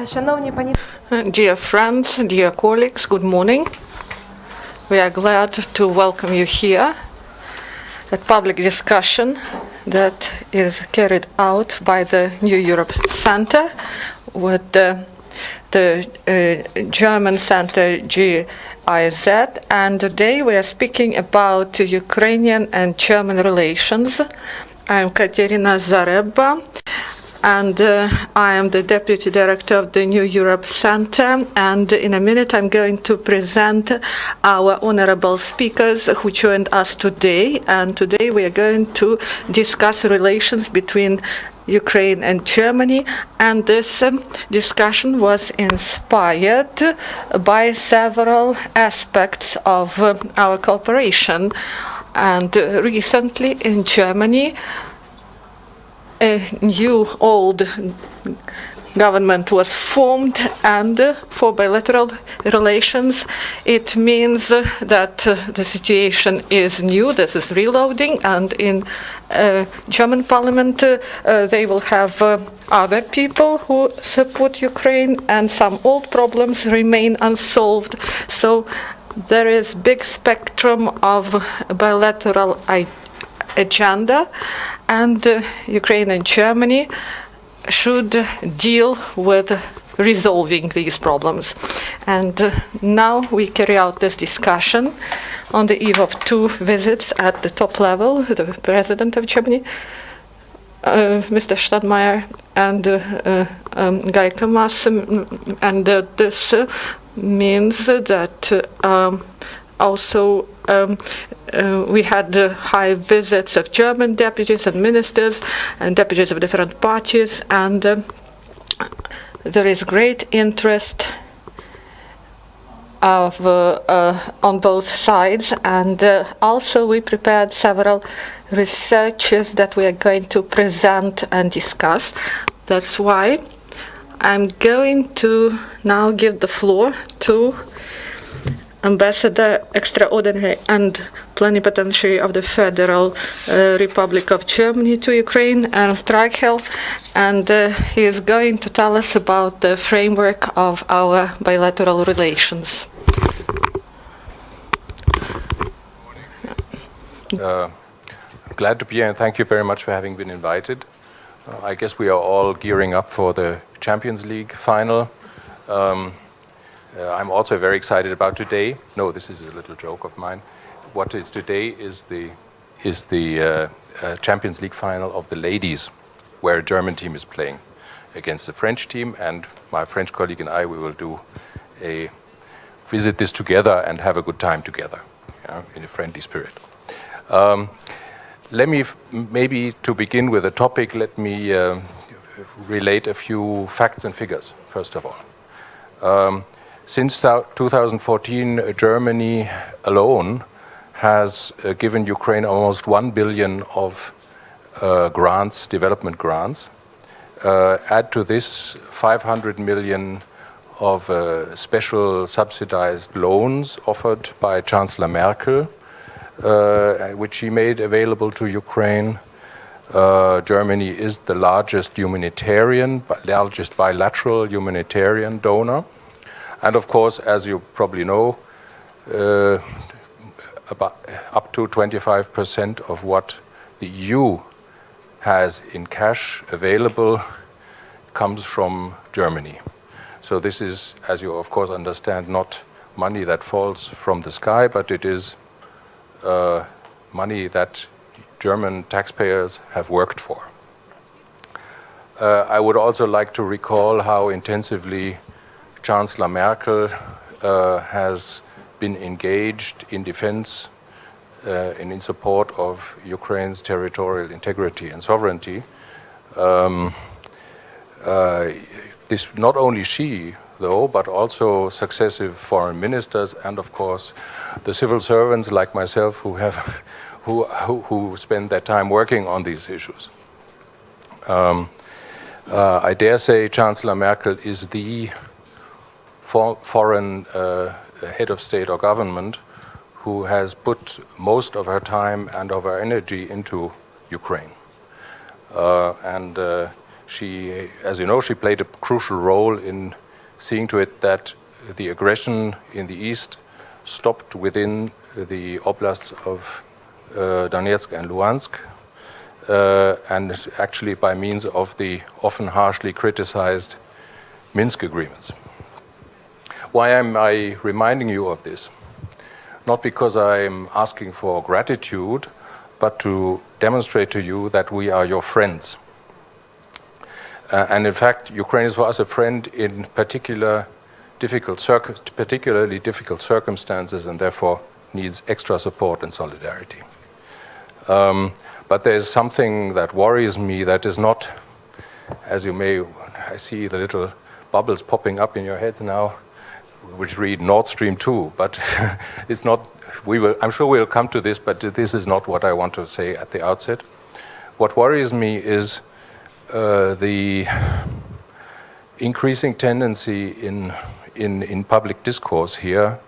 Dear friends, dear colleagues, good morning. We are glad to welcome you here at public discussion that is carried out by the New Europe Center with the German Center GIZ, and today we are speaking about Ukrainian and German relations. I'm Katerina Zareba, and I am the Deputy Director of the New Europe Center, and in a minute I'm going to present our honorable speakers who joined us today, and today we are going to discuss relations between Ukraine and Germany, and this discussion was inspired by several aspects of our cooperation. And recently in Germany, a new old government was formed, and for bilateral relations it means that the situation is new. This is reloading, and in German parliament they will have other people who support Ukraine, and some old problems remain unsolved. So there is big spectrum of bilateral agenda, and Ukraine and Germany should deal with resolving these problems. And now we carry out this discussion on the eve of two visits at the top level, the President of Germany, Mr. Steinmeier, and Guy Thomas, and this means that also we had high visits of German deputies and ministers and deputies of different parties, and there is great interest of on both sides, and also we prepared several researches that we are going to present and discuss. That's why I'm going to now give the floor to Ambassador Extraordinary and Plenipotentiary of the Federal Republic of Germany to Ukraine, Ernst Reichel, and he is going to tell us about the framework of our bilateral relations. Glad to be here, and thank you very much for having been invited. I guess we are all gearing up for the Champions League final. I'm also very excited about today. No, this is a little joke of mine. What is today is the Champions League final of the ladies, where a German team is playing against the French team, and my French colleague and I, we will do a visit this together and have a good time together, in a friendly spirit. Let me, maybe to begin with a topic, let me relate a few facts and figures, first of all. Since 2014, Germany alone has given Ukraine almost 1 billion of grants, development grants. Add to this 500 million of special subsidized loans offered by Chancellor Merkel, which she made available to Ukraine. Germany is the largest bilateral humanitarian donor. And of course, as you probably know, about up to 25% of what the EU has in cash available comes from Germany. So this is, as you of course understand, not money that falls from the sky, but it is money that German taxpayers have worked for. I would also like to recall how intensively Chancellor Merkel has been engaged in defense and in support of Ukraine's territorial integrity and sovereignty. This not only she, though, but also successive foreign ministers and, of course, the civil servants like myself who spend their time working on these issues. I dare say Chancellor Merkel is the foreign head of state or government who has put most of her time and of her energy into Ukraine. And She, as you know, she played a crucial role in seeing to it that the aggression in the east stopped within the oblasts of Donetsk and Luhansk, and actually by means of the often harshly criticized Minsk agreements. Why am I reminding you of this? Not because I'm asking for gratitude, but to demonstrate to you that we are your friends. And in fact, Ukraine is for us a friend in particularly difficult circumstances, and therefore needs extra support and solidarity. But there's something that worries me that is not, as you may, I see the little bubbles popping up in your head now, which read Nord Stream 2, but it's not, I'm sure we'll come to this, but this is not what I want to say at the outset. What worries me is the increasing tendency in public discourse here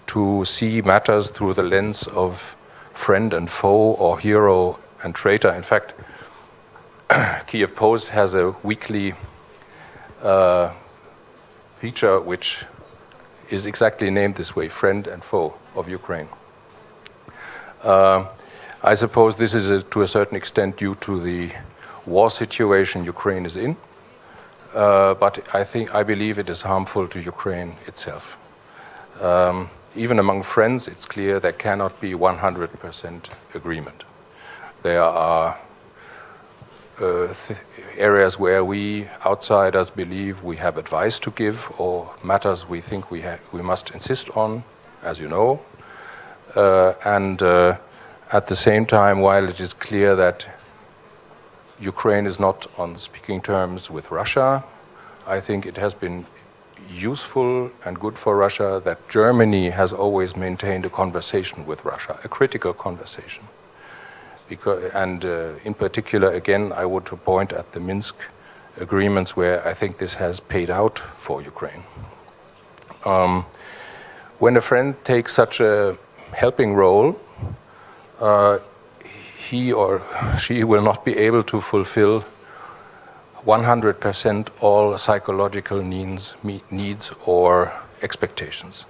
to see matters through the lens of friend and foe or hero and traitor. In fact, Kiev Post has a weekly feature which is exactly named this way, Friend and Foe of Ukraine. I suppose this is to a certain extent due to the war situation Ukraine is in, but I believe it is harmful to Ukraine itself. Even among friends, it's clear there cannot be 100% agreement. There are areas where we outsiders believe we have advice to give, or matters we think we must insist on, as you know. And at the same time, while it is clear that Ukraine is not on speaking terms with Russia, I think it has been useful and good for Russia that Germany has always maintained a conversation with Russia, a critical conversation. And in particular, again, I would point at the Minsk agreements where I think this has paid out for Ukraine. When a friend takes such a helping role, he or she will not be able to fulfill 100% all psychological needs or expectations.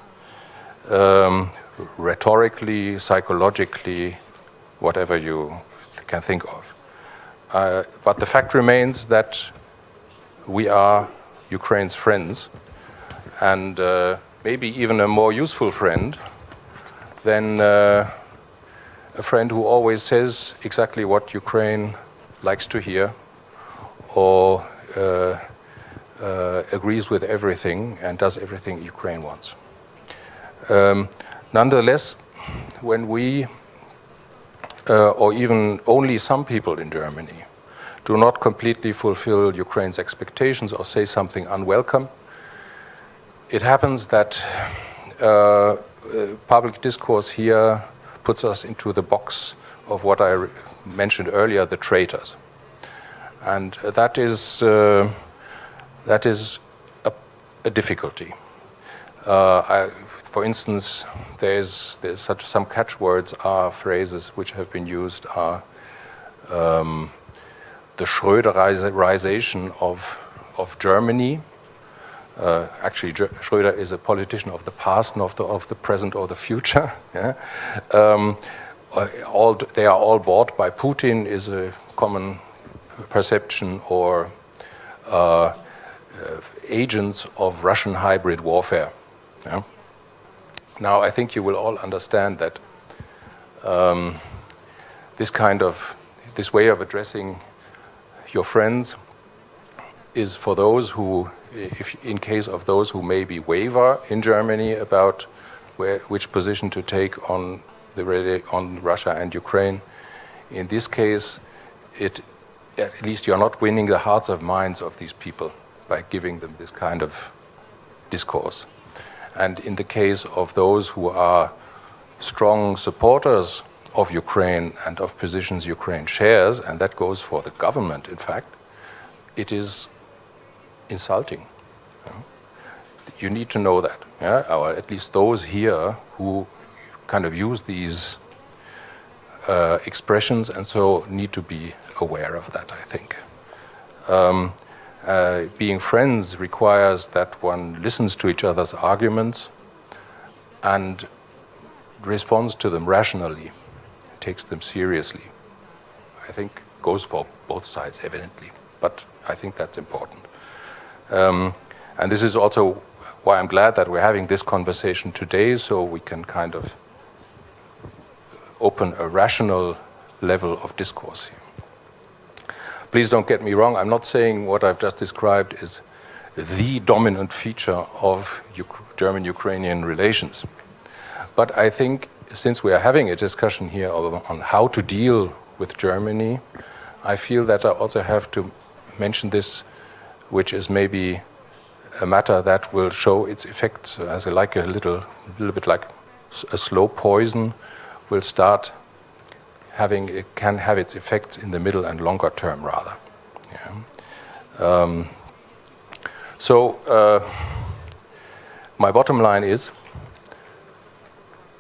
Rhetorically, psychologically, whatever you can think of. But the fact remains that we are Ukraine's friends, and maybe even a more useful friend than a friend who always says exactly what Ukraine likes to hear, or agrees with everything and does everything Ukraine wants. Nonetheless, when we, or even only some people in Germany, do not completely fulfill Ukraine's expectations or say something unwelcome, it happens that public discourse here puts us into the box of what I mentioned earlier, the traitors. And that is a difficulty. For instance, there's some catchwords are phrases which have been used are the Schröderization of Germany. Actually, Schröder is a politician of the past, not of the present or the future. Yeah? They are all bought by Putin is a common perception, or agents of Russian hybrid warfare. Yeah? Now, I think you will all understand that this way of addressing your friends is for those who, in case of those who maybe waver in Germany about which position to take on Russia and Ukraine. In this case, at least you're not winning the hearts and minds of these people by giving them this kind of discourse. And in the case of those who are strong supporters of Ukraine and of positions Ukraine shares, and that goes for the government, in fact, it is insulting. You need to know that, yeah? Or at least those here who kind of use these expressions, and so need to be aware of that, I think. Being friends requires that one listens to each other's arguments and responds to them rationally, takes them seriously. I think goes for both sides, evidently, but I think that's important. And this is also why I'm glad that we're having this conversation today, so we can kind of open a rational level of discourse here. Please don't get me wrong, I'm not saying what I've just described is the dominant feature of German-Ukrainian relations. But I think since we are having a discussion here on how to deal with Germany, I feel that I also have to mention this, which is maybe a matter that will show its effects as a little bit like a slow poison will start having, it can have its effects in the middle and longer term rather. Yeah. My bottom line is,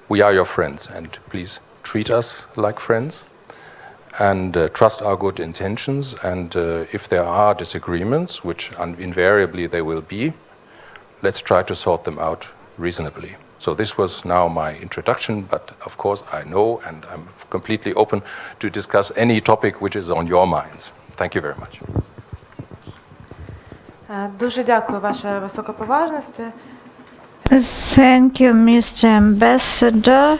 we are your friends, and please treat us like friends, and trust our good intentions, and if there are disagreements, which invariably there will be, let's try to sort them out reasonably. So this was now my introduction, but of course I know and I'm completely open to discuss any topic which is on your minds. Thank you very much. Дуже дякую, Ваша Високоповажність. Thank you, Mr. Ambassador.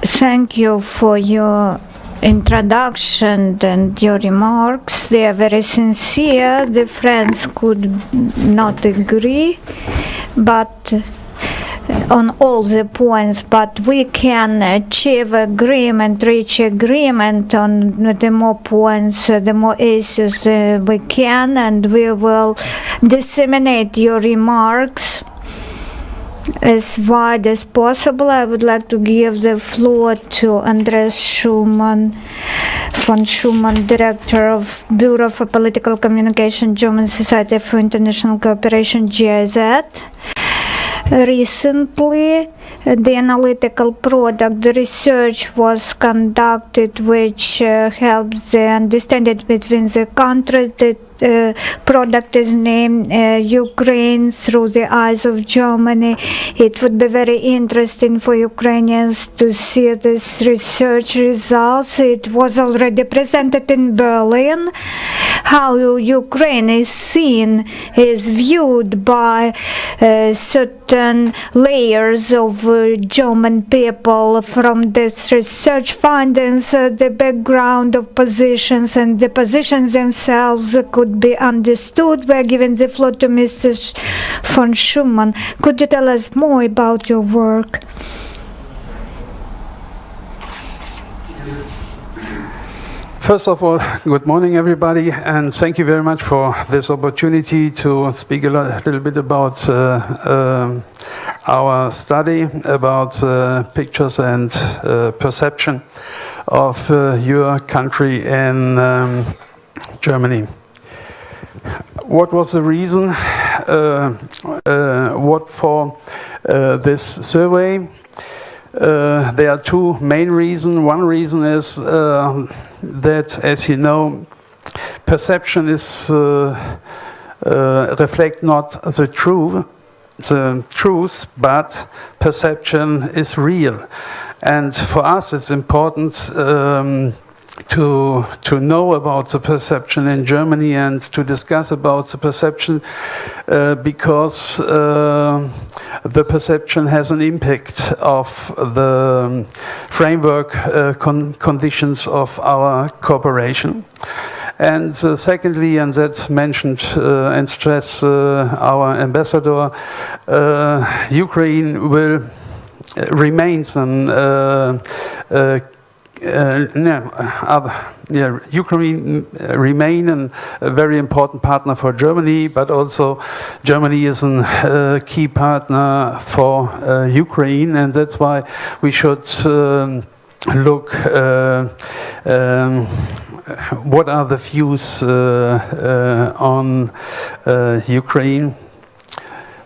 Thank you for your introduction and your remarks. They are very sincere. The friends could not agree, but on all the points, but we can achieve agreement, reach agreement on the more points, the more issues we can, and we will disseminate your remarks as wide as possible. I would like to give the floor to Andreas Schumann, von Schumann, Director of Bureau for Political Communication, German Society for International Cooperation, GIZ. Recently, the analytical product, the research was conducted which helps the understanding between the countries. The product is named Ukraine through the eyes of Germany. It would be very interesting for Ukrainians to see this research results. It was already presented in Berlin, how Ukraine is seen, is viewed by certain layers of German people from this research findings, the background of positions and the positions themselves could be understood. We're giving the floor to Mr. von Schumann. Could you tell us more about your work? First of all, good morning everybody, and thank you very much for this opportunity to speak a little bit about our study, about pictures and perception of your country in Germany. What was the reason for this survey? There are two main reasons. One reason is that, as you know, perception is reflect not the truth, but perception is real. And for us, it's important to know about the perception in Germany and to discuss about the perception because the perception has an impact of the framework conditions of our cooperation. And secondly, and that's mentioned and stressed our ambassador, Ukraine will remains an Ukraine remain a very important partner for Germany, but also Germany is a key partner for Ukraine, and that's why we should look what are the views on Ukraine.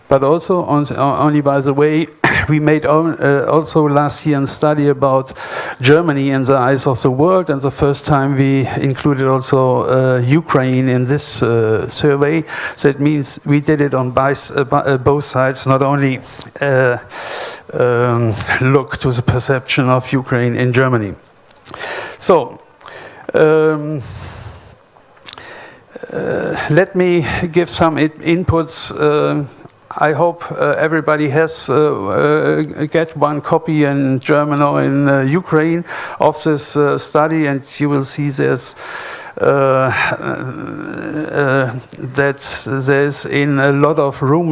But also, only by the way, we made also last year a study about Germany in the eyes of the world, and the first time we included also Ukraine in this survey. That means we did it on both sides, not only look to the perception of Ukraine in Germany. So, let me give some inputs. I hope everybody has get one copy in German or in Ukraine of this study, and you will see there's that there's in a lot of room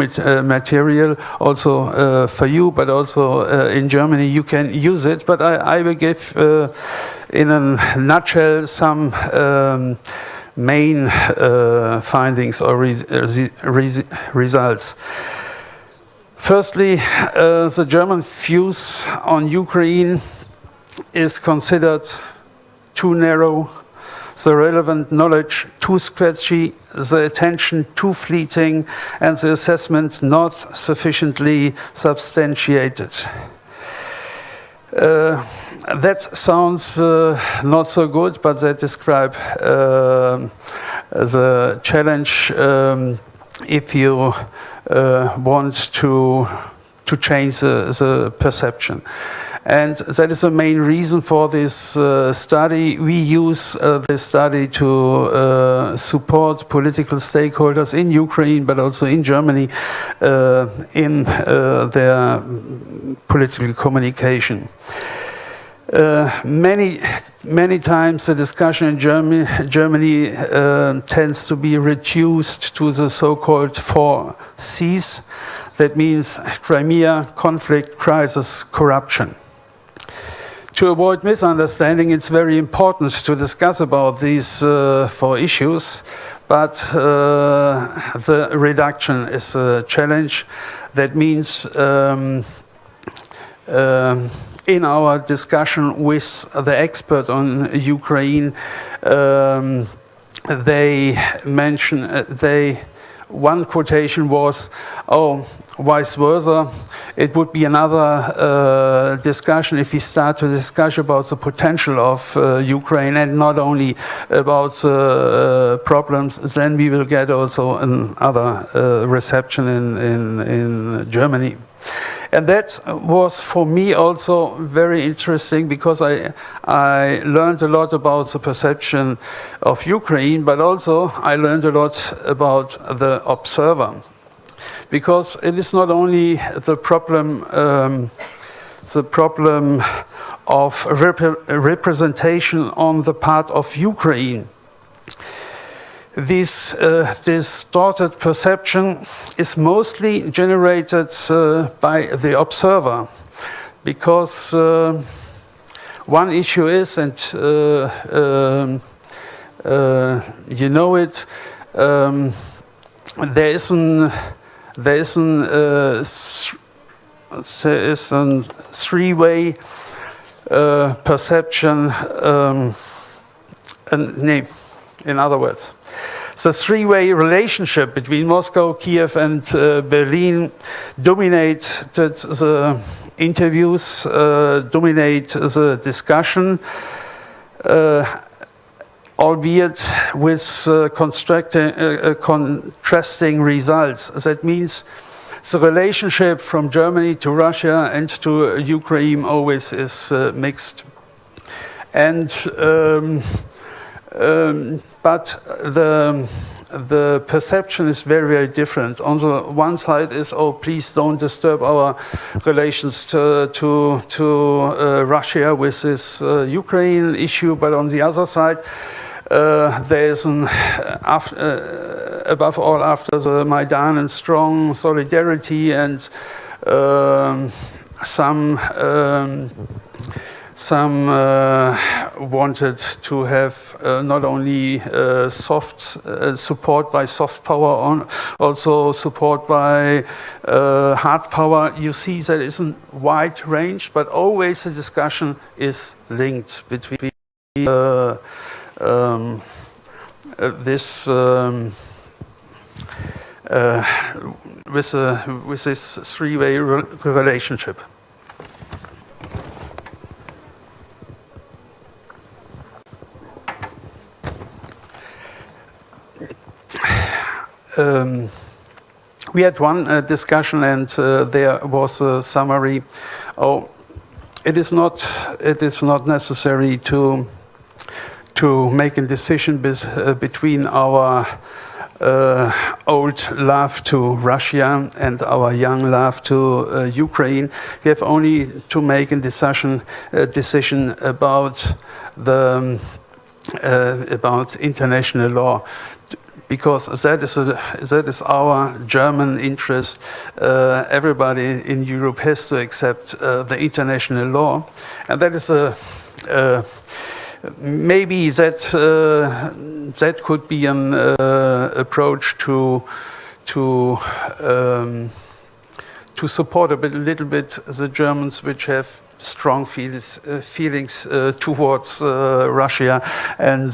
material also for you, but also in Germany you can use it. But I will give in a nutshell some main findings or results. Firstly, the German views on Ukraine is considered too narrow, the relevant knowledge too sketchy, the attention too fleeting, and the assessment not sufficiently substantiated. That sounds not so good, but that describes the challenge if you want to change the perception. And that is the main reason for this study. We use this study to support political stakeholders in Ukraine, but also in Germany, in their political communication. Many times the discussion in Germany tends to be reduced to the so-called 4 Cs. That means Crimea, conflict, crisis, corruption. To avoid misunderstanding, it's very important to discuss about these 4 issues, but the reduction is a challenge. That means in our discussion with the expert on Ukraine, they mentioned, one quotation was, oh, vice versa. It would be another discussion if we start to discuss about the potential of Ukraine and not only about the problems, then we will get also another reception in Germany. And that was for me also very interesting, because I learned a lot about the perception of Ukraine, but also I learned a lot about the observer. Because it is not only the problem of representation on the part of Ukraine. This distorted perception is mostly generated by the observer, because one issue is, and you know it, there is a three-way perception, in other words. The three-way relationship between Moscow, Kiev and Berlin dominated the interviews, dominate the discussion, albeit with contrasting results. That means the relationship from Germany to Russia and to Ukraine always is mixed. And but the perception is very, very different. On the one side is, oh, please don't disturb our relations to Russia with this Ukraine issue. But on the other side, there is above all, after the Maidan, and strong solidarity, and some wanted to have not only soft support by soft power, also support by hard power. You see that is a wide range, but always the discussion is linked between this with this three-way relationship. We had one discussion, and there was a summary. It is not necessary to make a decision between our old love to Russia and our young love to Ukraine. We have only to make a decision about about international law, because that is our German interest. Everybody in Europe has to accept the international law, and that is maybe that could be an approach to support a little bit the Germans, which have strong feelings towards Russia, and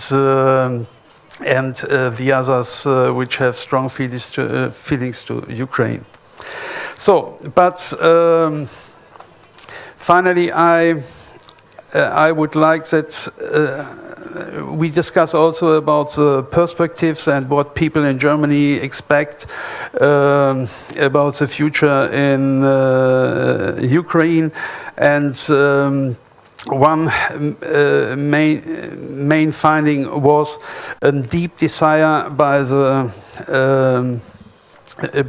the others which have strong feelings to Ukraine. So, but finally, I would like that we discuss also about the perspectives and what people in Germany expect about the future in Ukraine, and one main finding was a deep desire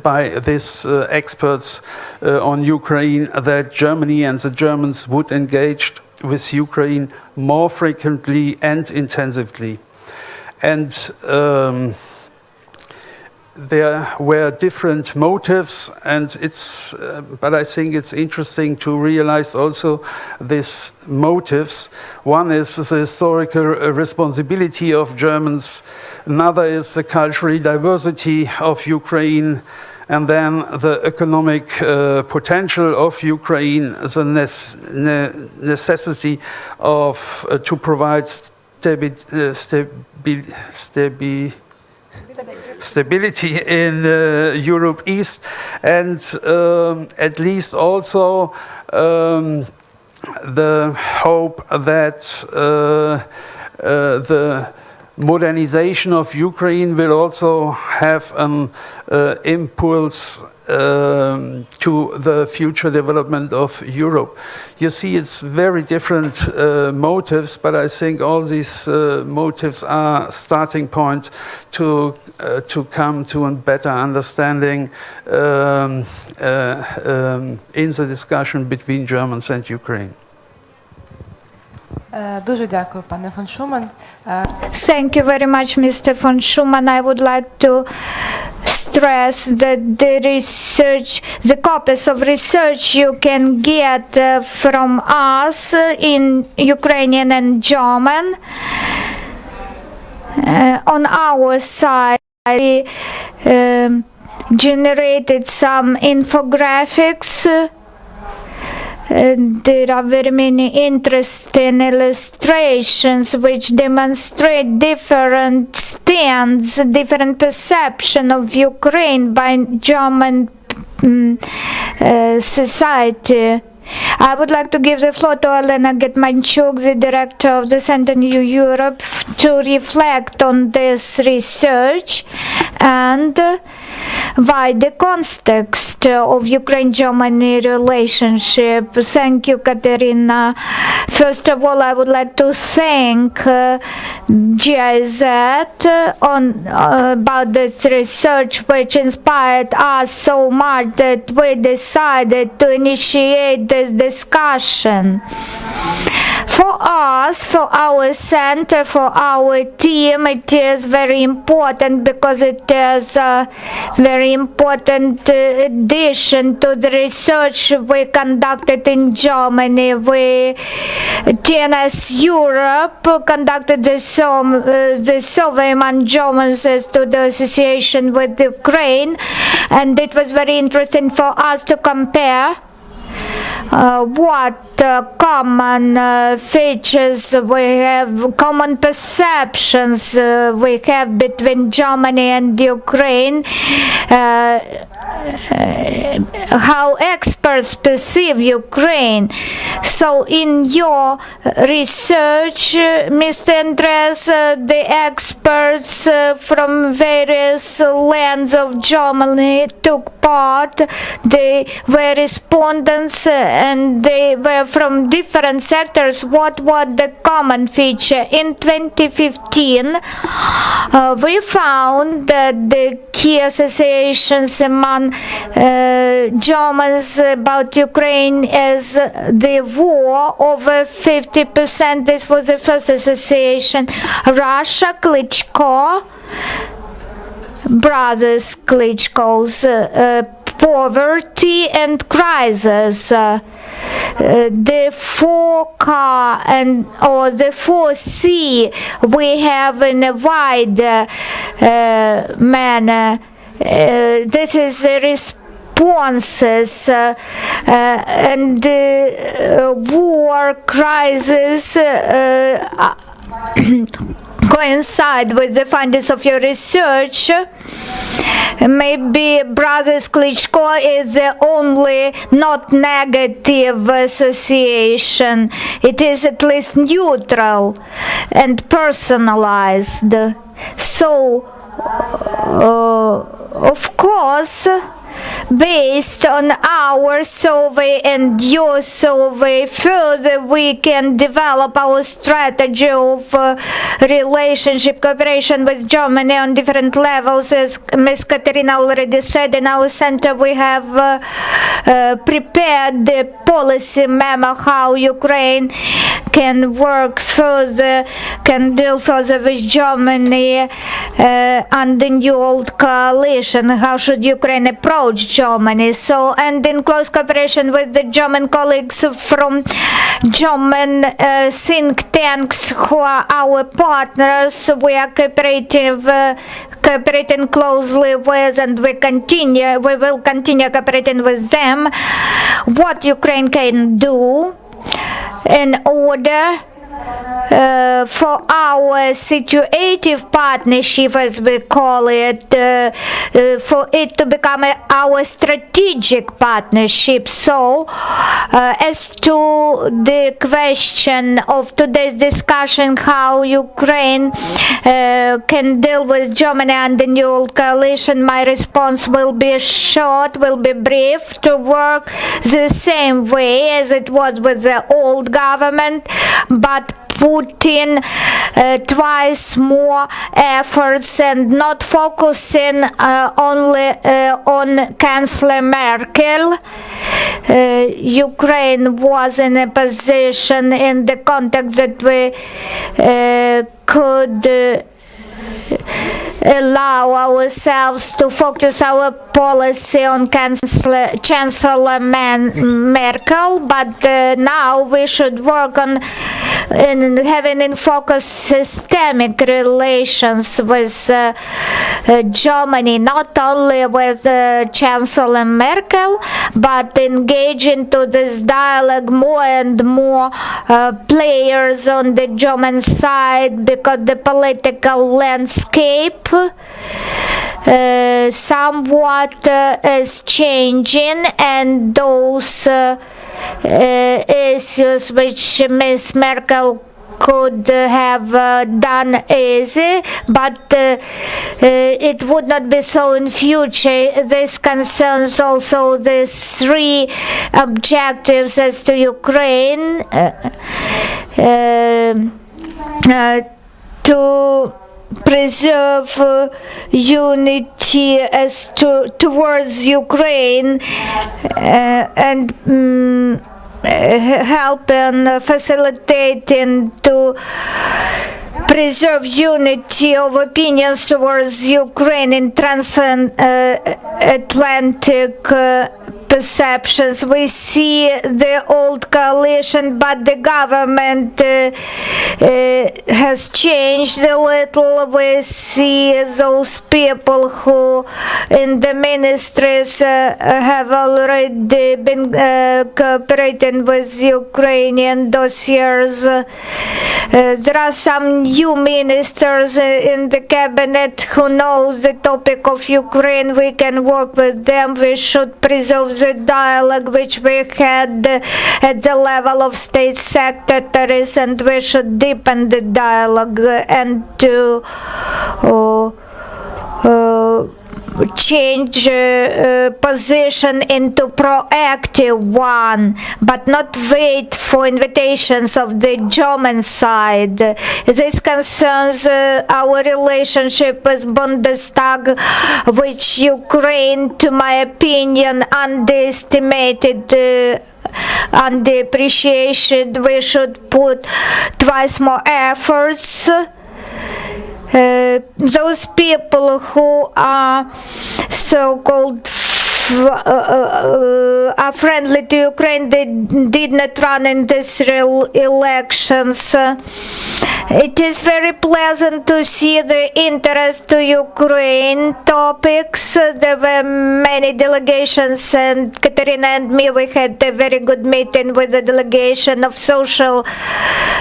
by these experts on Ukraine that Germany and the Germans would engage with Ukraine more frequently and intensively. And there were different motives, and but I think it's interesting to realize also these motives. One is the historical responsibility of Germans, another is the cultural diversity of Ukraine, and then the economic potential of Ukraine, the necessity to provide stability in Europe East, and at least also the hope that the modernization of Ukraine will also have an impulse to the future development of Europe. You see, it's very different motives, but I think all these motives are starting point to come to a better understanding in the discussion between Germans and Ukraine. Дуже дякую, пане фон Шуман. Thank you very much, Mr. von Schumann. I would like to stress that the copies of research you can get from us in Ukrainian and German. On our side, we generated some infographics. There are very many interesting illustrations which demonstrate different stands, different perception of Ukraine by German society. I would like to give the floor to Olena Getmanchuk, the director of the Center New Europe, to reflect on this research and wider context of Ukraine-Germany relationship. Thank you, Katerina. First of all, I would like to thank GIZ about this research, which inspired us so much that we decided to initiate this discussion. For us, for our center, for our team, it is very important because it is a very important addition to the research we conducted in Germany. TNS Europe conducted the survey among Germans as to the association with Ukraine, and it was very interesting for us to compare what common features we have, common perceptions we have between Germany and Ukraine, how experts perceive Ukraine. So in your research, Mr. Andreas, the experts from various lands of Germany took part. They were respondents and they were from different sectors. What was the common feature? In 2015, we found that the key associations among Germans about Ukraine is the war, over 50%. This was the first association. Russia, Klitschko, brothers Klitschko's, poverty and crisis. The 4K or the 4C we have in a wide manner. This is the responses and war crisis coincide with the findings of your research. Maybe brothers Klitschko is the only not negative association. It is at least neutral and personalized. So, of course, based on our survey and your survey, further we can develop our strategy of relationship cooperation with Germany on different levels. As Ms. Katerina already said, in our center we have prepared the policy memo how Ukraine can work further, can deal further with Germany and the new old coalition. How should Ukraine approach Germany? So, and in close cooperation with the German colleagues from German think tanks who are our partners, we are cooperating closely with, and we will continue cooperating with them. What Ukraine can do in order for our situative partnership, as we call it, for it to become our strategic partnership. So, as to the question of today's discussion, how Ukraine can deal with Germany and the new coalition, my response will be short, will be brief, to work the same way as it was with the old government, but put in twice more efforts and not focusing only on Chancellor Merkel. Ukraine was in a position in the context that we could allow ourselves to focus our policy on Chancellor Merkel, but now we should work on having in focus systemic relations with Germany, not only with Chancellor Merkel, but engage into this dialogue more and more players on the German side, because the political landscape somewhat is changing, and those issues which Ms. Merkel could have done easy, but it would not be so in future. This concerns also the three objectives as to Ukraine, to preserve unity as towards Ukraine and help and facilitating to preserve unity of opinions towards Ukraine in transatlantic perceptions. We see the old coalition, but the government has changed a little. We see those people who in the ministries have already been cooperating with Ukrainian dossiers. There are some new ministers in the cabinet who know the topic of Ukraine. We can work with them. We should preserve the dialogue which we had at the level of state secretaries, and we should deepen the dialogue and to change position into proactive one, but not wait for invitations of the German side. This concerns our relationship with Bundestag, which Ukraine, to my opinion, underestimated, underappreciated. We should put twice more efforts. Those people who are so-called are friendly to Ukraine, they did not run in these real elections. It is very pleasant to see the interest to Ukraine topics. There were many delegations, and Katerina and me, we had a very good meeting with the delegation of Social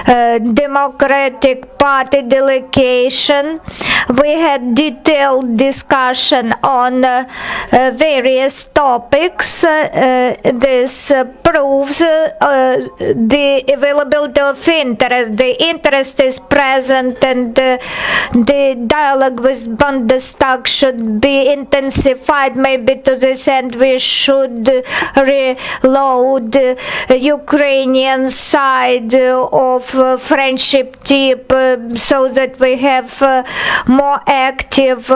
Democratic Party delegation. We had detailed discussion on various topics. This proves the availability of interest. The interest is present, and the dialogue with Bundestag should be intensified. Maybe to this end we should reload Ukrainian side of friendship tip so that we have more active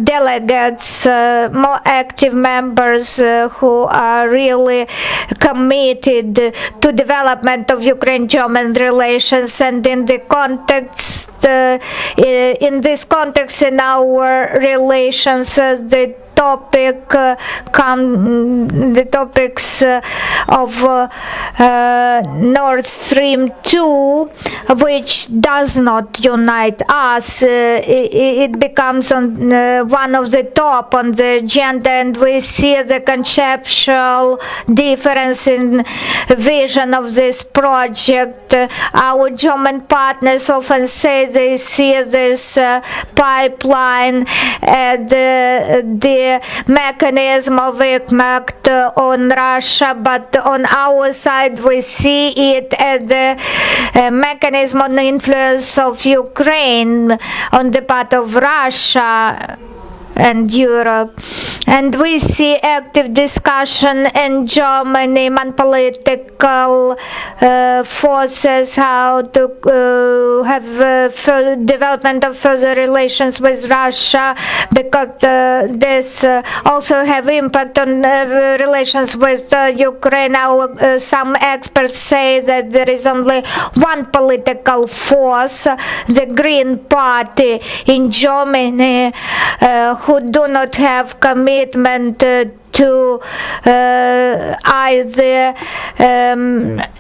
delegates, more active members who are really committed to development of Ukraine-German relations. And in the context, in this context, in our relations, the topics of Nord Stream 2, which does not unite us, it becomes on one of the top on the agenda, and we see the conceptual difference in vision of this project. Our German partners often say they see this pipeline as the mechanism of impact on Russia, but on our side we see it as the mechanism on the influence of Ukraine on the part of Russia and Europe. And we see active discussion in Germany among political forces how to have development of further relations with Russia, because this also have impact on relations with Ukraine. Now, some experts say that there is only one political force, the Green Party in Germany, who do not have commitment to either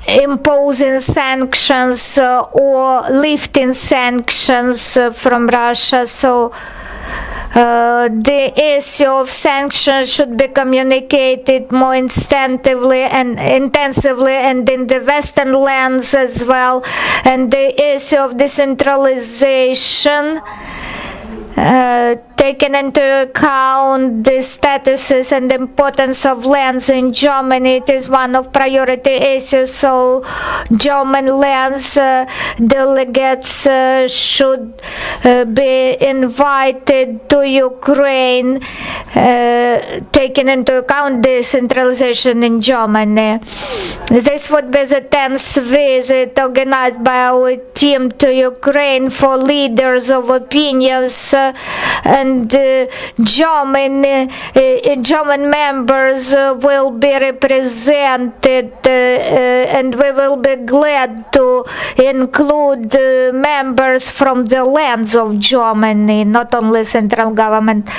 imposing sanctions or lifting sanctions from Russia. So the issue of sanctions should be communicated more intensively and in the Western lands as well. And the issue of decentralization, taking into account the statuses and the importance of lands in Germany, it is one of priority issues. So German lands delegates should be invited to Ukraine, taking into account decentralization in Germany. This would be the 10th visit organized by our team to Ukraine for leaders of opinions and German members will be represented, and we will be glad to include members from the lands of Germany, not only central government.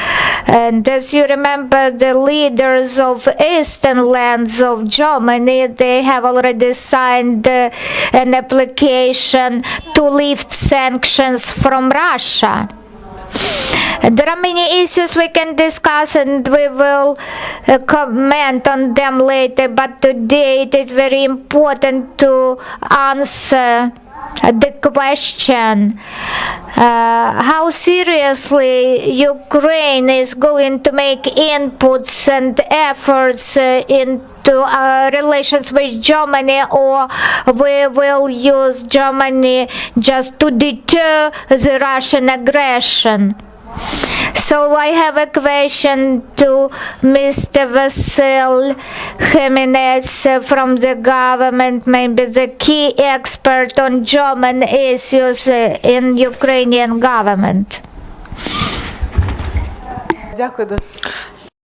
And as you remember, the leaders of eastern lands of Germany, they have already signed an application to lift sanctions from Russia. There are many issues we can discuss, and we will comment on them later, but today it is very important to answer the question how seriously Ukraine is going to make inputs and efforts into our relations with Germany, or we will use Germany just to deter the Russian aggression. So I have a question to Mr. Vasyl Khymynets from the government, maybe the key expert on German issues in Ukrainian government. Дякую дуже.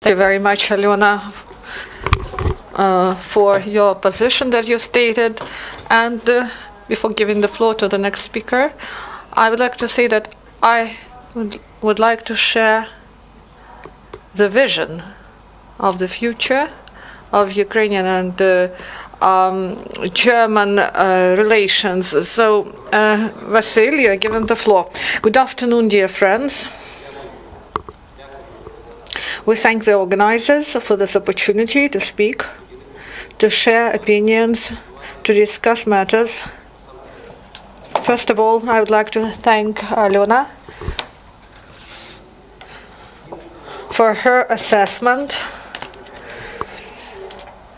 Thank you very much, Alyona, for your position that you stated. And before giving the floor to the next speaker, I would like to say that I would like to share the vision of the future of Ukrainian and German relations. So, Vasyl, you are given the floor. Good afternoon, dear friends. We thank the organizers for this opportunity to speak, to share opinions, to discuss matters. First of all, I would like to thank Alyona for her assessment.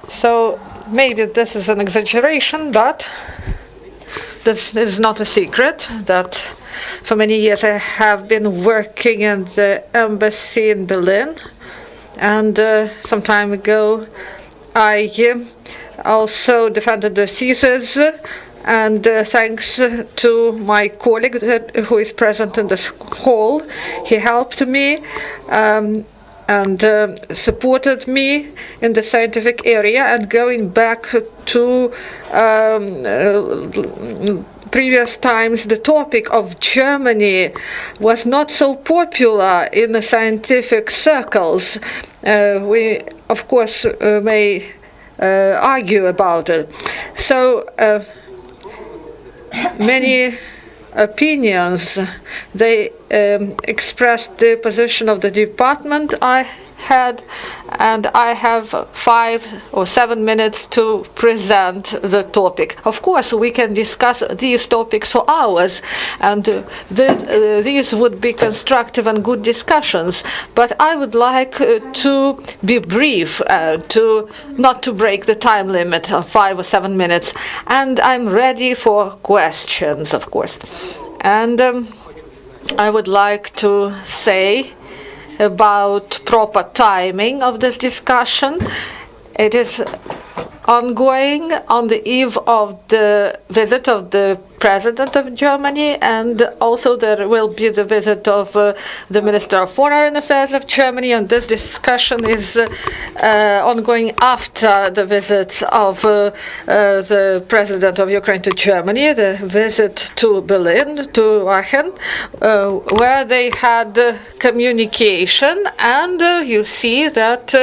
So maybe this is an exaggeration, but this is not a secret that for many years I have been working in the embassy in Berlin, and some time ago I also defended the thesis, and thanks to my colleague who is present in this hall, he helped me and supported me in the scientific area. And going back to previous times, the topic of Germany was not so popular in the scientific circles. We, of course, may argue about it. So many opinions, they expressed the position of the department I had, and I have 5 or 7 minutes to present the topic. Of course, we can discuss these topics for hours, and these would be constructive and good discussions, but I would like to be brief, not to break the time limit of 5 or 7 minutes, and I'm ready for questions, of course. And I would like to say about proper timing of this discussion. It is ongoing on the eve of the visit of the President of Germany, and also there will be the visit of the Minister of Foreign Affairs of Germany, and this discussion is ongoing after the visit of the President of Ukraine to Germany, the visit to Berlin, to Aachen, where they had communication, and you see that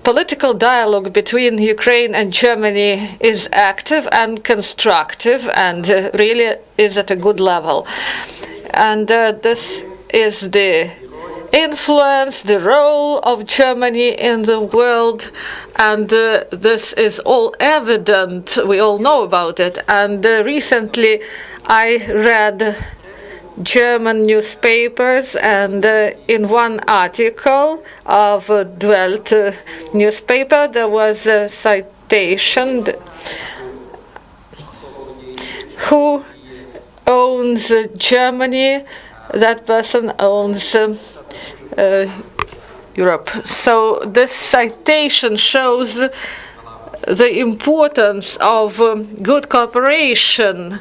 political dialogue between Ukraine and Germany is active and constructive, and really is at a good level. And this is the influence, the role of Germany in the world, and this is all evident. We all know about it. And recently I read German newspapers, and in one article of Welt newspaper there was a citation: who owns Germany? That person owns Europe. So this citation shows the importance of good cooperation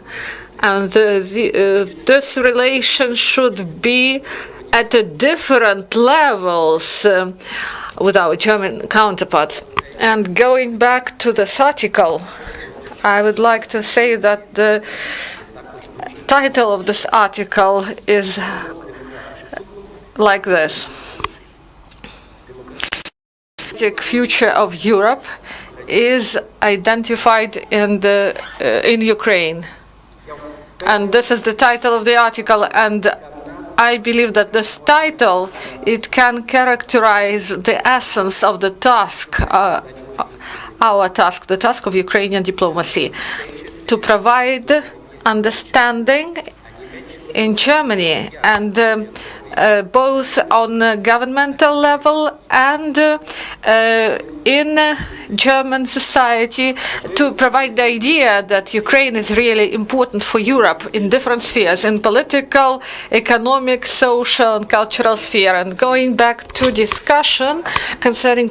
And this relation should be at a different levels with our German counterparts. And going back to this article, I would like to say that the title of this article is like this: Future of Europe is identified in Ukraine. And this is the title of the article, and I believe that this title, it can characterize the essence of the task, our task, the task of Ukrainian diplomacy, to provide understanding in Germany, and both on a governmental level and in German society, to provide the idea that Ukraine is really important for Europe in different spheres, in political, economic, social, and cultural sphere. And going back to discussion concerning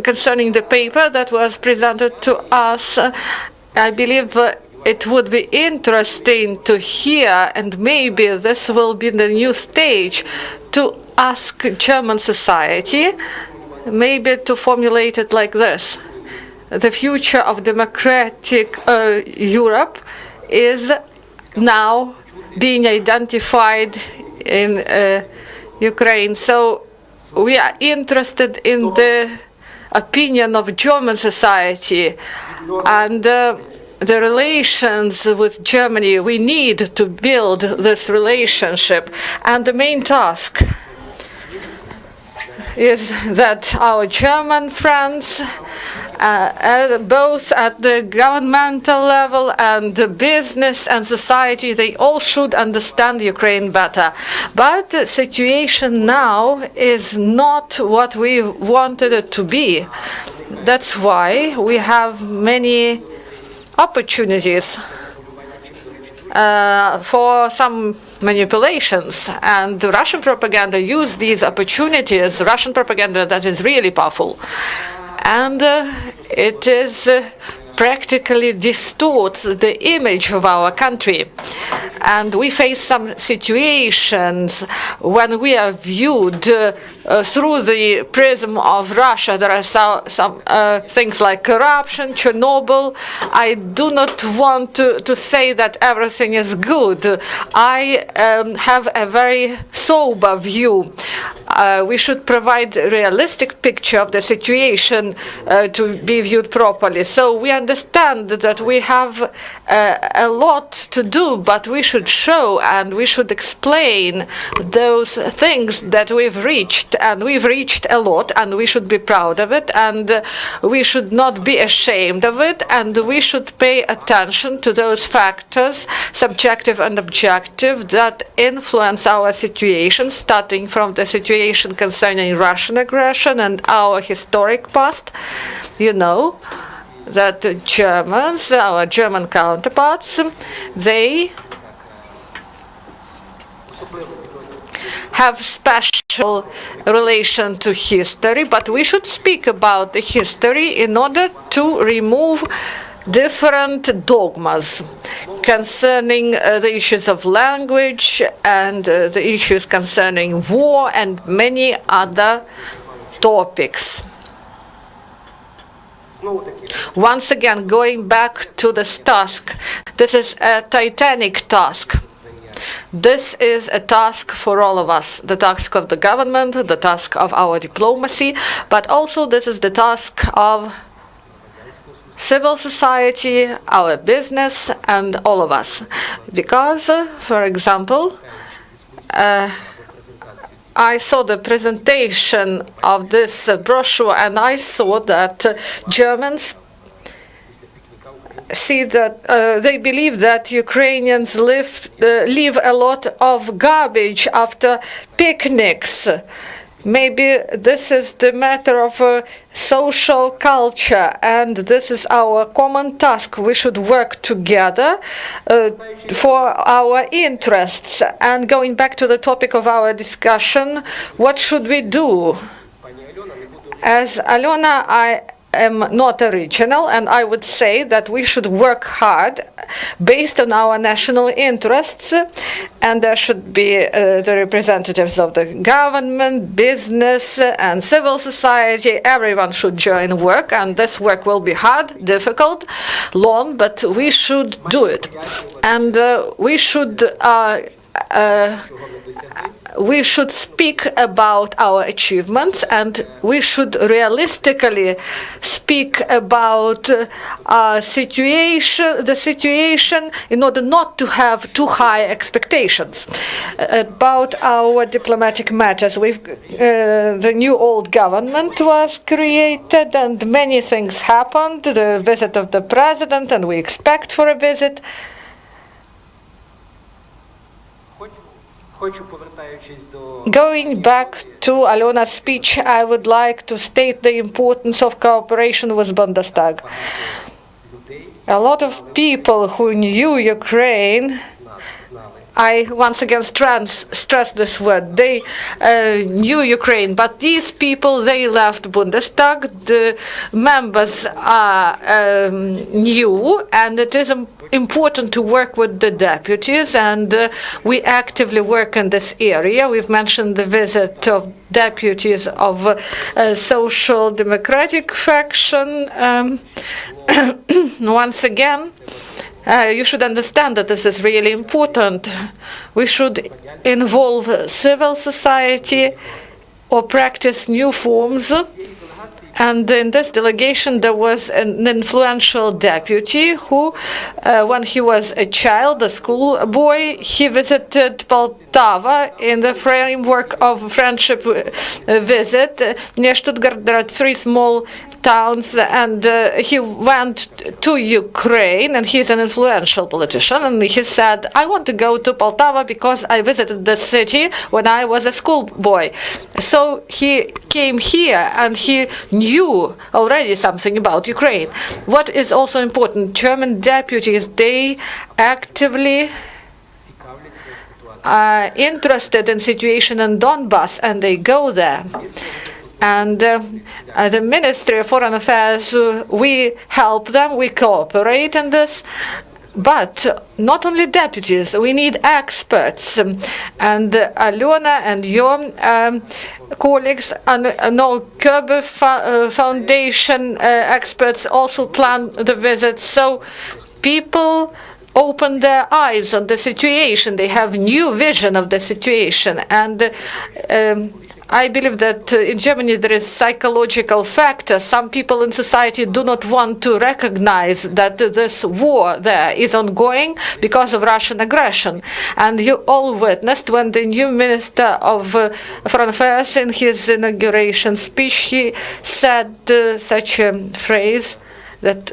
concerning the paper that was presented to us, I believe it would be interesting to hear, and maybe this will be the new stage, to ask German society, maybe to formulate it like this: the future of democratic Europe is now being identified in Ukraine. So we are interested in the opinion of German society, and the relations with Germany. We need to build this relationship, and the main task is that our German friends, both at the governmental level and the business and society, they all should understand Ukraine better. But the situation now is not what we wanted it to be. That's why we have many opportunities for some manipulations, and Russian propaganda use these opportunities, Russian propaganda that is really powerful, and it is practically distorts the image of our country. And we face some situations when we are viewed through the prism of Russia. There are some things like corruption, Chernobyl. I do not want to say that everything is good. I have a very sober view. We should provide a realistic picture of the situation to be viewed properly. So we understand that we have a lot to do, but we should show and we should explain those things that we've reached, and we've reached a lot, and we should be proud of it, and we should not be ashamed of it, and we should pay attention to those factors, subjective and objective, that influence our situation, starting from the situation concerning Russian aggression and our historic past. You know that the Germans, our German counterparts, they have special relation to history, but we should speak about the history in order to remove different dogmas concerning the issues of language and the issues concerning war and many other topics. Once again, going back to this task, this is a titanic task. This is a task for all of us, the task of the government, the task of our diplomacy, but also this is the task of civil society, our business, and all of us. Because, for example, I saw the presentation of this brochure, and I saw that Germans see that they believe that Ukrainians leave a lot of garbage after picnics. Maybe this is the matter of social culture, and this is our common task. We should work together for our interests. And going back to the topic of our discussion, what should we do? As Alyona, I am not original, and I would say that we should work hard based on our national interests, and there should be the representatives of the government, business, and civil society. Everyone should join work, and this work will be hard, difficult, long, but we should do it. And we should speak about our achievements, and we should realistically speak about the situation in order not to have too high expectations about our diplomatic matters. The new old government was created, and many things happened. The visit of the president, and we expect for a visit. Going back to Alyona's speech, I would like to state the importance of cooperation with Bundestag. A lot of people who knew Ukraine, I once again stress this word, they knew Ukraine, but these people, they left Bundestag. The members are new, and it is important to work with the deputies, and we actively work in this area. We've mentioned the visit of deputies of Social Democratic faction. Once again, you should understand that this is really important. We should involve civil society or practice new forms. And in this delegation, there was an influential deputy who, when he was a child, a schoolboy, he visited Poltava in the framework of a friendship visit. Near Stuttgart, there are 3 small towns, and he went to Ukraine, and he's an influential politician, and he said, I want to go to Poltava because I visited the city when I was a schoolboy. So he came here, and he knew already something about Ukraine. What is also important, German deputies, they actively are interested in situation in Donbass, and they go there. And the Ministry of Foreign Affairs, we help them, we cooperate in this. But not only deputies, we need experts. And Alyona and your colleagues and no Kirby Foundation experts also plan the visit. So people open their eyes on the situation. They have new vision of the situation. And I believe that in Germany there is psychological factor. Some people in society do not want to recognize that this war there is ongoing because of Russian aggression. And you all witnessed when the new Minister of Foreign Affairs in his inauguration speech, he said such a phrase that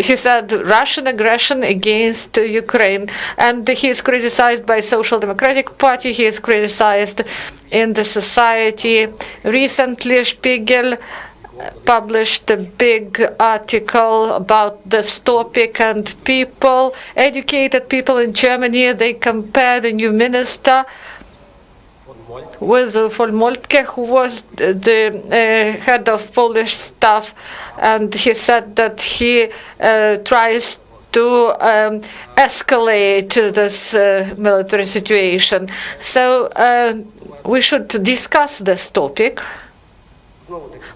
he said Russian aggression against Ukraine, and he is criticized by Social Democratic Party, he is criticized in the society. Recently, Spiegel published a big article about this topic, and people, educated people in Germany, they compare the new minister with von Moltke, who was the head of Polish staff, and he said that he tries to escalate this military situation. So we should discuss this topic.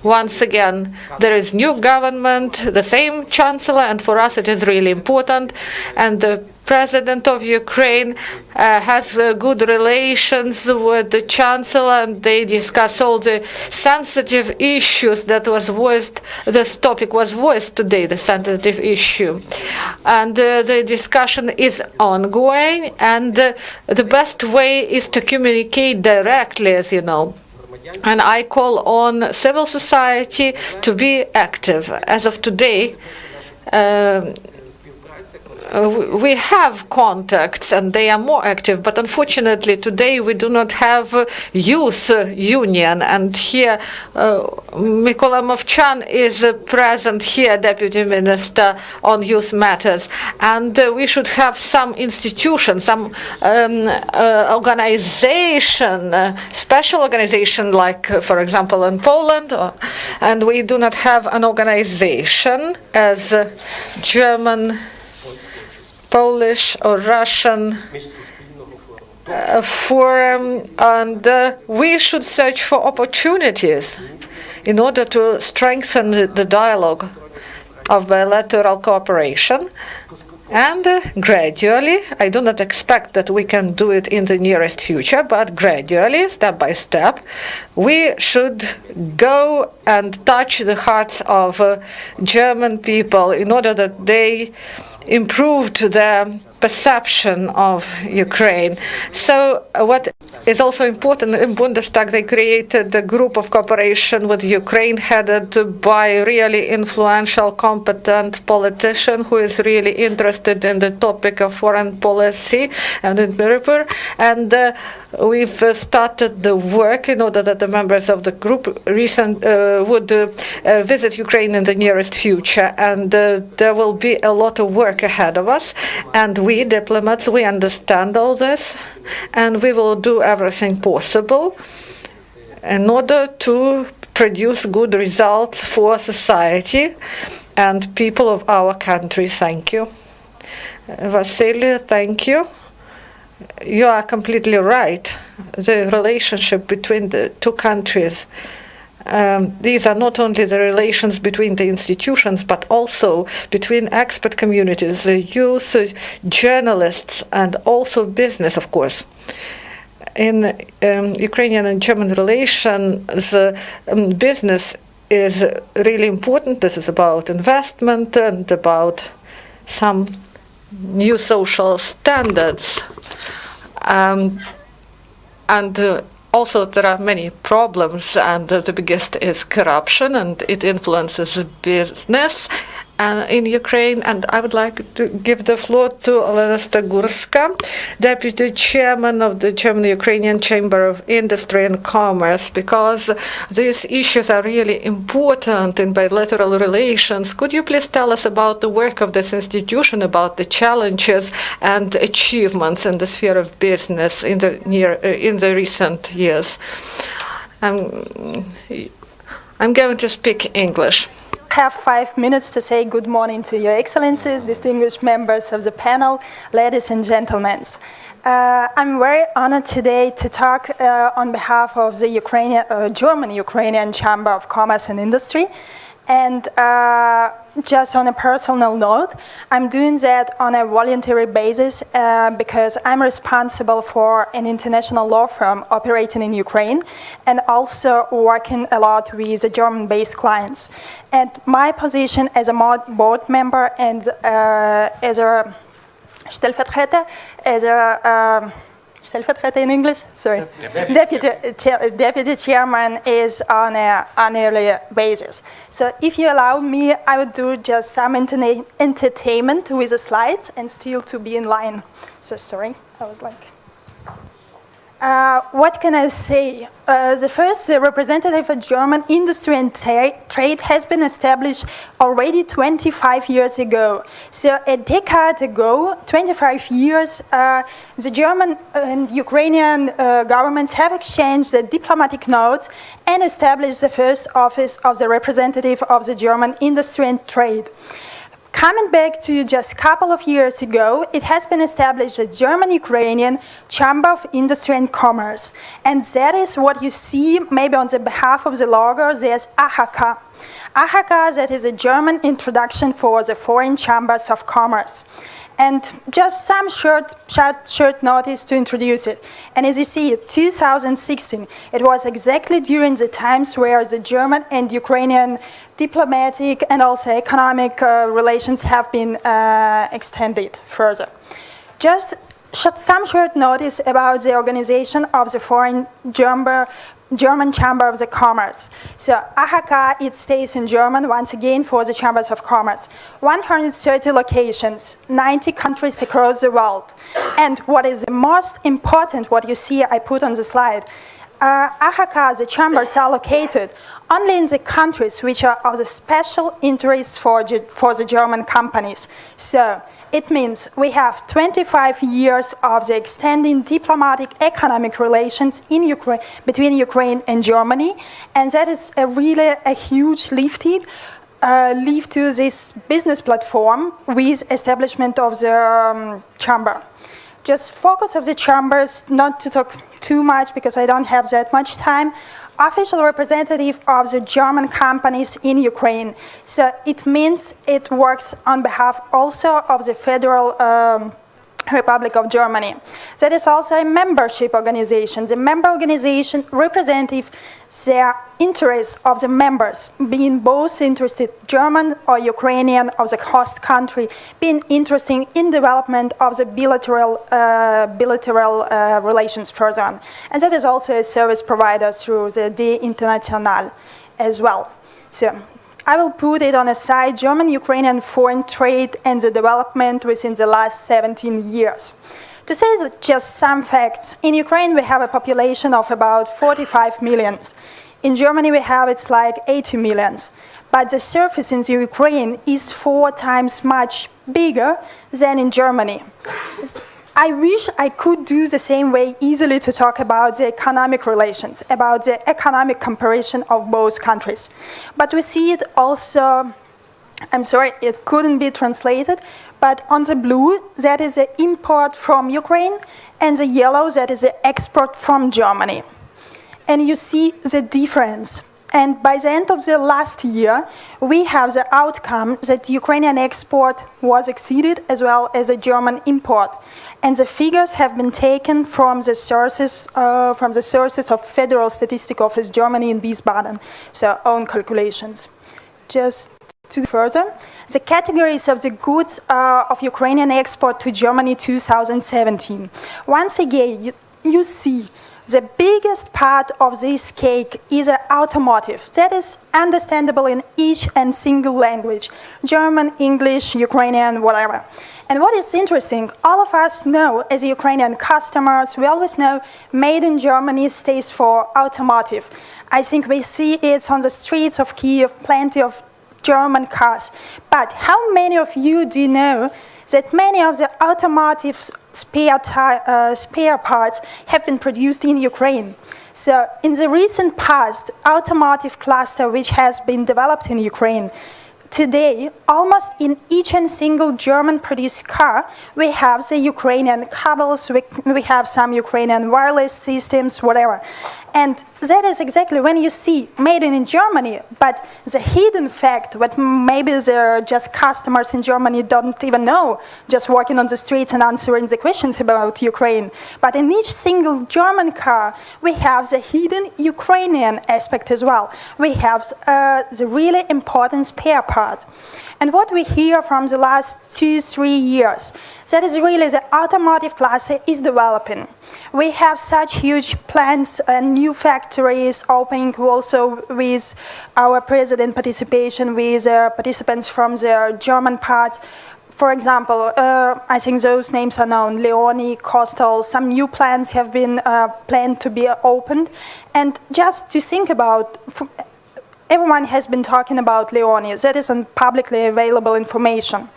Once again, there is new government, the same chancellor, and for us it is really important. And the president of Ukraine has good relations with the chancellor, and they discuss all the sensitive issues that was voiced. This topic was voiced today, the sensitive issue. And the discussion is ongoing, and the best way is to communicate directly, as you know. And I call on civil society to be active. As of today, we have contacts and they are more active, but unfortunately today we do not have a youth union. And here Mykola Movchan is present here, Deputy Minister on Youth Matters. And we should have some institution, some organization, special organization, like, for example, in Poland. And we do not have an organization as German, Polish or Russian forum, and we should search for opportunities in order to strengthen the dialogue of bilateral cooperation. And gradually, I do not expect that we can do it in the nearest future, but gradually, step by step, we should go and touch the hearts of German people in order that they improved their perception of Ukraine. So what is also important, in Bundestag they created a group of cooperation with Ukraine headed by a really influential, competent politician who is really interested in the topic of foreign policy and in Europe. And we've started the work in order that the members of the group would visit Ukraine in the nearest future. And there will be a lot of work ahead of us. And we, diplomats, we understand all this. And we will do everything possible in order to produce good results for society and people of our country. Thank you. Vasyl, thank you. You are completely right. The relationship between the two countries, these are not only the relations between the institutions, but also between expert communities, the youth, journalists, and also business, of course. In Ukrainian and German relations, business is really important. This is about investment and about some new social standards. And also there are many problems, and the biggest is corruption, and it influences business in Ukraine. And I would like to give the floor to Olena Stakhurska, Deputy Chairman of the German-Ukrainian Chamber of Industry and Commerce, because these issues are really important in bilateral relations. Could you please tell us about the work of this institution, about the challenges and achievements in the sphere of business in the recent years? I'm going to speak English. Have 5 minutes to say good morning to your excellencies, distinguished members of the panel, ladies and gentlemen. I'm very honored today to talk on behalf of the German-Ukrainian Chamber of Commerce and Industry. And just on a personal note, I'm doing that on a voluntary basis because I'm responsible for an international law firm operating in Ukraine and also working a lot with the German-based clients. And my position as a board member and as a Stellvertreter, Stellvertreter in English? Sorry. Deputy chairman is on an annual basis. So if you allow me, I would do just some entertainment with the slides and still to be in line. So sorry, I was like... what can I say? The representative of German industry and trade has been established already 25 years ago. So a decade ago, 25 years, the German and Ukrainian governments have exchanged the diplomatic notes and established the first office of the representative of the German industry and trade. Coming back to just a couple of years ago, it has been established the German-Ukrainian Chamber of Industry and Commerce. And that is what you see maybe on the behalf of the logo, there's AHK. AHK, that is a German introduction for the foreign chambers of commerce. And just some short notice to introduce it. And as you see, 2016, it was exactly during the times where the German and Ukrainian diplomatic and also economic relations have been extended further. Just some short notice about the organization of the foreign chamber German Chamber of the Commerce. So AHK, it stays in German, once again, for the Chambers of Commerce. 130 locations, 90 countries across the world. And what is the most important, what you see I put on the slide, AHK, the chambers are located only in the countries which are of the special interest for the German companies. So it means we have 25 years of the extending diplomatic economic relations in between Ukraine and Germany, and that is really a huge lift to this business platform with establishment of the chamber. Just focus of the chambers, not to talk too much because I don't have that much time. Official representative of the German companies in Ukraine. So it means it works on behalf also of the Federal Republic of Germany. That is also a membership organization. The member organization representative their interests of the members, being both interested German or Ukrainian of the host country, being interested in development of the bilateral relations further on. And that is also a service provider through the De International as well. So I will put it on a side, German-Ukrainian foreign trade and the development within the last 17 years. To say just some facts, in Ukraine we have a population of about 45 million. In Germany we have it's like 80 million. But the surface in the Ukraine is 4 times much bigger than in Germany. I wish I could do the same way easily to talk about the economic relations, about the economic comparison of both countries. But we see it also, I'm sorry, it couldn't be translated, but on the blue, that is the import from Ukraine, and the yellow, that is the export from Germany. And you see the difference. And by the end of the last year, we have the outcome that Ukrainian export was exceeded as well as the German import. And the figures have been taken from the sources of Federal Statistic Office Germany in Wiesbaden, so own calculations. Just to further, the categories of the goods of Ukrainian export to Germany 2017. Once again, you see the biggest part of this cake is automotive. That is understandable in each and single language, German, English, Ukrainian, whatever. And what is interesting, all of us know, as Ukrainian customers, we always know made in Germany stays for automotive. I think we see it on the streets of Kiev, plenty of German cars. But how many of you do know that many of the automotive spare parts have been produced in Ukraine? So in the recent past, automotive cluster which has been developed in Ukraine, today, almost in each and single German-produced car, we have the Ukrainian cables, we have some Ukrainian wireless systems, whatever. And that is exactly when you see made in Germany, but the hidden fact, what maybe they're just customers in Germany don't even know, just walking on the streets and answering the questions about Ukraine. But in each single German car, we have the hidden Ukrainian aspect as well. We have the really important spare part. And what we hear from the last 2-3 years, that is really the automotive cluster is developing. We have such huge plans and new factories opening also with our president participation, with participants from the German part. For example, I think those names are known, Leoni, Coastal, some new plants have been planned to be opened. And just to think about, everyone has been talking about Leoni, that is on publicly available information.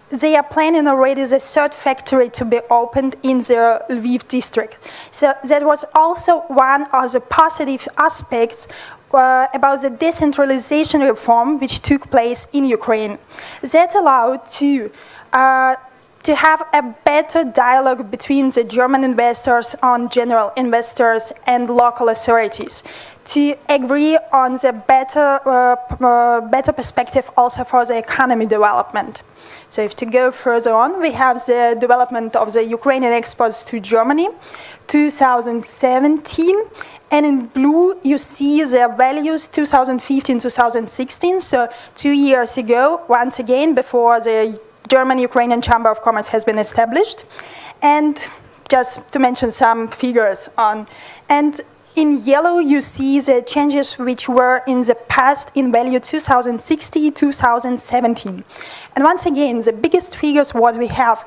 They are planning already the 3rd factory to be opened in the Lviv district. So that was also one of the positive aspects about the decentralization reform which took place in Ukraine. That allowed to have a better dialogue between the German investors on general investors and local authorities, to agree on the better perspective also for the economy development. So if to go further on, we have the development of the Ukrainian exports to Germany, 2017, and in blue you see the values 2015-2016, so 2 years ago, once again, before the German-Ukrainian Chamber of Commerce has been established. And just to mention some figures on, and in yellow, you see the changes which were in the past in value 2060, 2017. And once again, the biggest figures what we have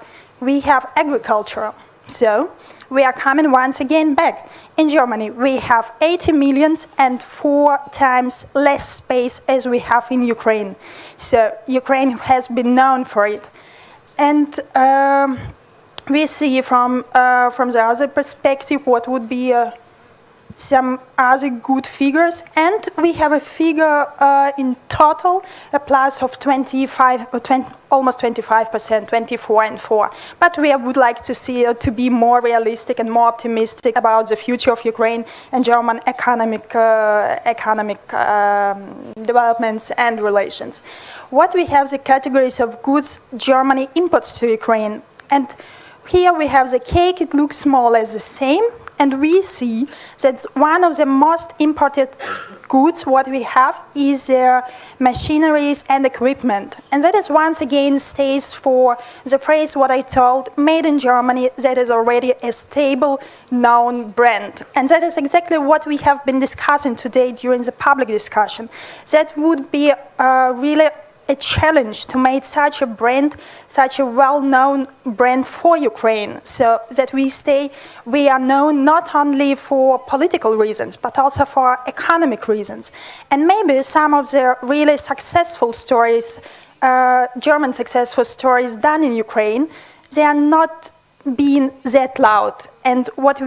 agriculture. So we are coming once again back. In Germany, we have 80 million and 4 times less space as we have in Ukraine. So Ukraine has been known for it. And we see from the other perspective what would be some other good figures, and we have a figure in total, a plus of 25, almost 25%, 24 and 4. But we would like to see to be more realistic and more optimistic about the future of Ukraine and German economic developments and relations. What we have the categories of goods Germany imports to Ukraine, and here we have the cake. It looks more or less the same. And we see that one of the most imported goods what we have is machineries and equipment. And that is once again stays for the phrase what I told, made in Germany, that is already a stable, known brand. And that is exactly what we have been discussing today during the public discussion. That would be really a challenge to make such a brand, such a well-known brand for Ukraine, so that we are known not only for political reasons, but also for economic reasons. And maybe some of the really successful stories, German successful stories done in Ukraine, they are not being that loud. And what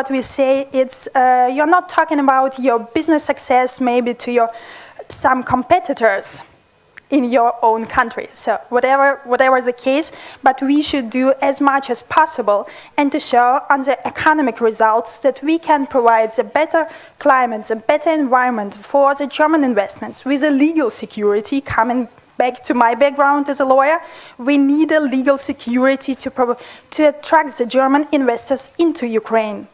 we say, it's you're not talking about your business success maybe to some competitors in your own country. So whatever the case, but we should do as much as possible and to show on the economic results that we can provide the better climate, the better environment for the German investments with a legal security. Coming back to my background as a lawyer, we need a legal security to attract the German investors into Ukraine.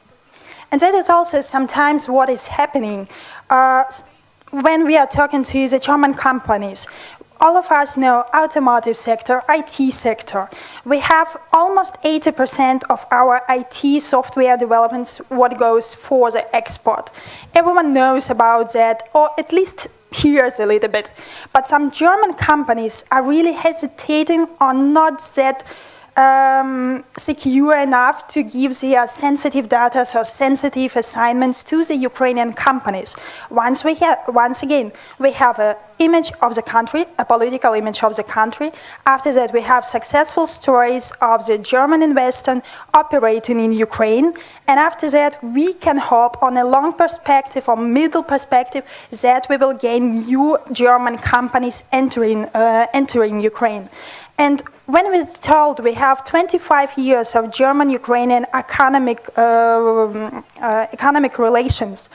And that is also sometimes what is happening when we are talking to the German companies. All of us know automotive sector, IT sector. We have almost 80% of our IT software developments what goes for the export. Everyone knows about that, or at least hears a little bit. But some German companies are really hesitating or not that secure enough to give their sensitive data or sensitive assignments to the Ukrainian companies. Once again, we have an image of the country, a political image of the country. After that, we have successful stories of the German investor operating in Ukraine. And after that, we can hope on a long perspective or middle perspective that we will gain new German companies entering Ukraine. And when we're told we have 25 years of German-Ukrainian economic relations,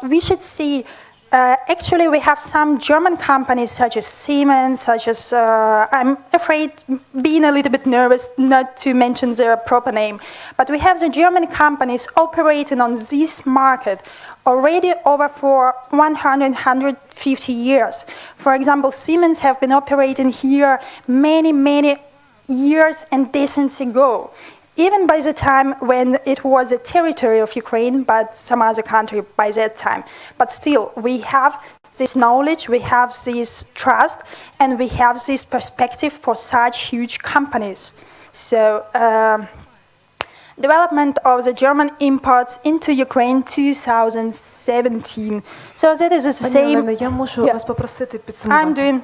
we should see actually we have some German companies such as Siemens, such as, I'm afraid being a little bit nervous not to mention their proper name, but we have the German companies operating on this market already over for 150 years. For example, Siemens have been operating here many years and decades ago, even by the time when it was a territory of Ukraine, but some other country by that time. But still, we have this knowledge, we have this trust, and we have this perspective for such huge companies. So, development of the German imports into Ukraine 2017. So that is the same. Олена, я мушу вас попросити підсумувати. I'm doing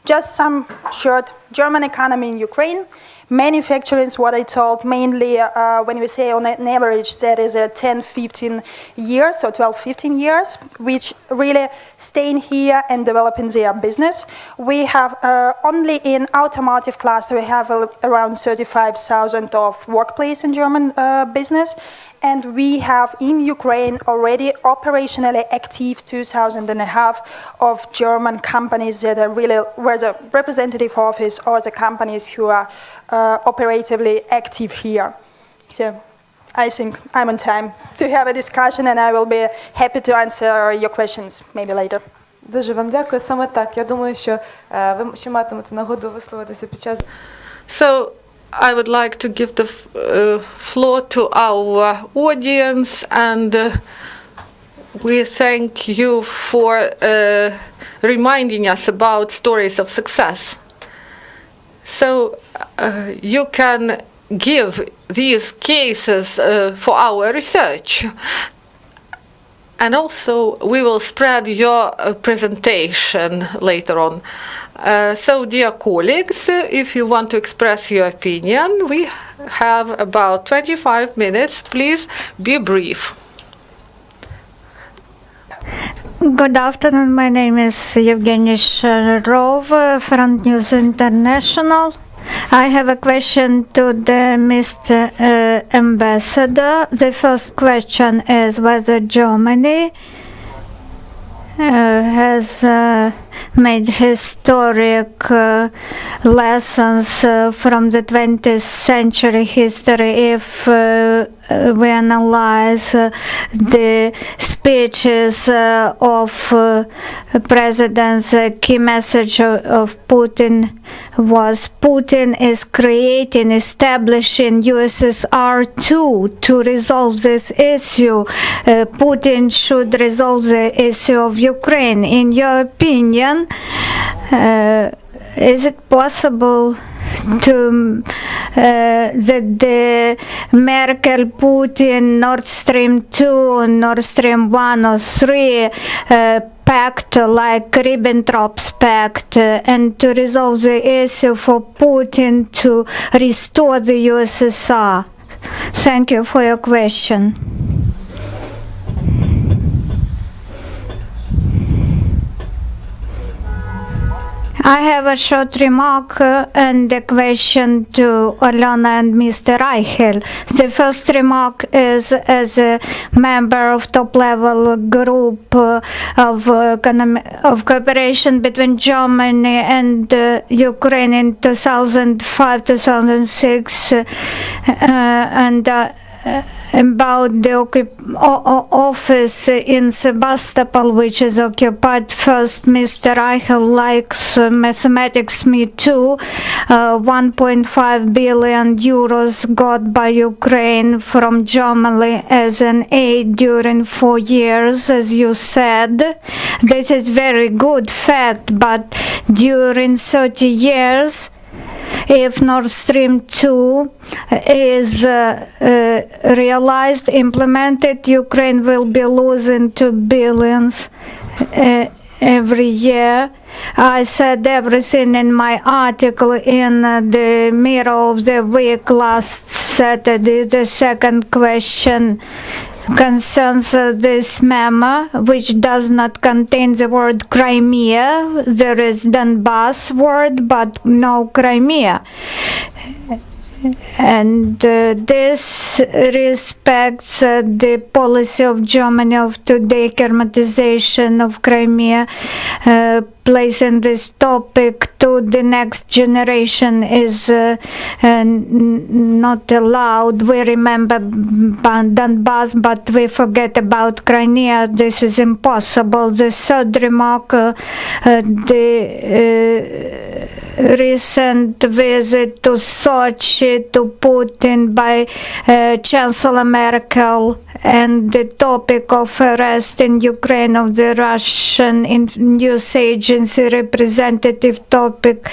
just some short German economy in Ukraine. Manufacturing is what I told, mainly when we say on an average that is 10-15 years or 12-15 years, which really staying here and developing their business. We have only in automotive cluster we have around 35,000 of workplace in German business. And we have in Ukraine already operationally active 2,500 of German companies that are really where the representative office or the companies who are operatively active here. So I think I'm on time to have a discussion, and I will be happy to answer your questions maybe later. Дуже вам дякую. Саме так. Я думаю, що ви ще матимете нагоду висловитися під час. So I would like to give the floor to our audience, and we thank you for reminding us about stories of success. So you can give these cases for our research. And also we will spread your presentation later on. So dear colleagues, if you want to express your opinion, we have about 25 minutes. Please be brief. Good afternoon. My name is Evgeny Sharov from News International. I have a question to the Mr. Ambassador. The first question is whether Germany has made historic lessons from the 20th century history if we analyze the speeches of President's key message of Putin was Putin is creating, establishing USSR 2 to resolve this issue. Putin should resolve the issue of Ukraine. In your opinion, is it possible to that the Merkel-Putin Nord Stream 2, Nord Stream 1 or 3 pact like Ribbentrop's pact and to resolve the issue for Putin to restore the USSR? Thank you for your question. I have a short remark and a question to Olena and Mr. Reichel. The first remark is as a member of top-level group of cooperation between Germany and Ukraine in 2005-2006 and about the office in Sebastopol, which is occupied. First, Mr. Reichel likes mathematics, me too. 1.5 billion euros got by Ukraine from Germany as an aid during 4 years, as you said. This is very good fact, but during 30 years, if Nord Stream 2 is realized, implemented, Ukraine will be losing 2 billion every year. I said everything in my article in the Mirror of the Week last Saturday. The second question concerns this memo, which does not contain the word Crimea. There is Donbass word, but no Crimea. And this respects the policy of Germany of today, Hermetization of Crimea, placing this topic to the next generation is not allowed. We remember Donbass, but we forget about Crimea. This is impossible. The third remark, the recent visit to Sochi to Putin by Chancellor Merkel and the topic of arrest in Ukraine of the Russian news agency representative topic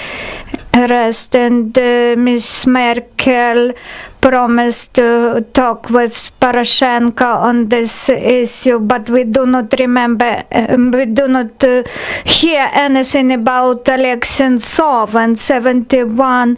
arrest, and Ms. Merkel promised to talk with Poroshenko on this issue, but we do not remember, we do not hear anything about Oleg Sentsov and 71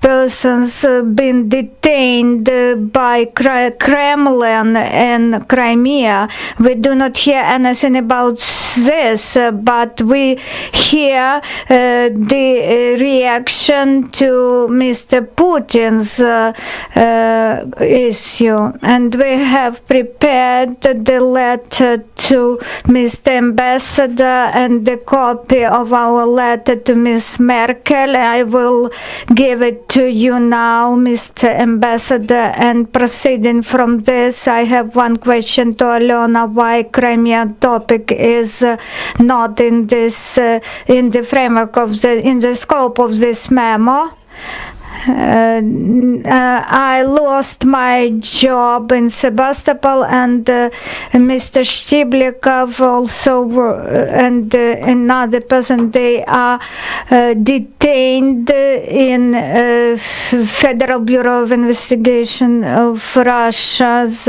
persons been detained by Kremlin in Crimea. We do not hear anything about this, but we hear the reaction to Mr. Putin's issue. And we have prepared the letter to Mr. Ambassador and the copy of our letter to Ms. Merkel. I will give it to you now, Mr. Ambassador, and proceeding from this, I have one question to Alyona: why Crimea topic is not in this, in the framework of in the scope of this memo? I lost my job in Sebastopol, and Mr. Shtiblikov also and another person, they are detained in Federal Bureau of Investigation of Russia's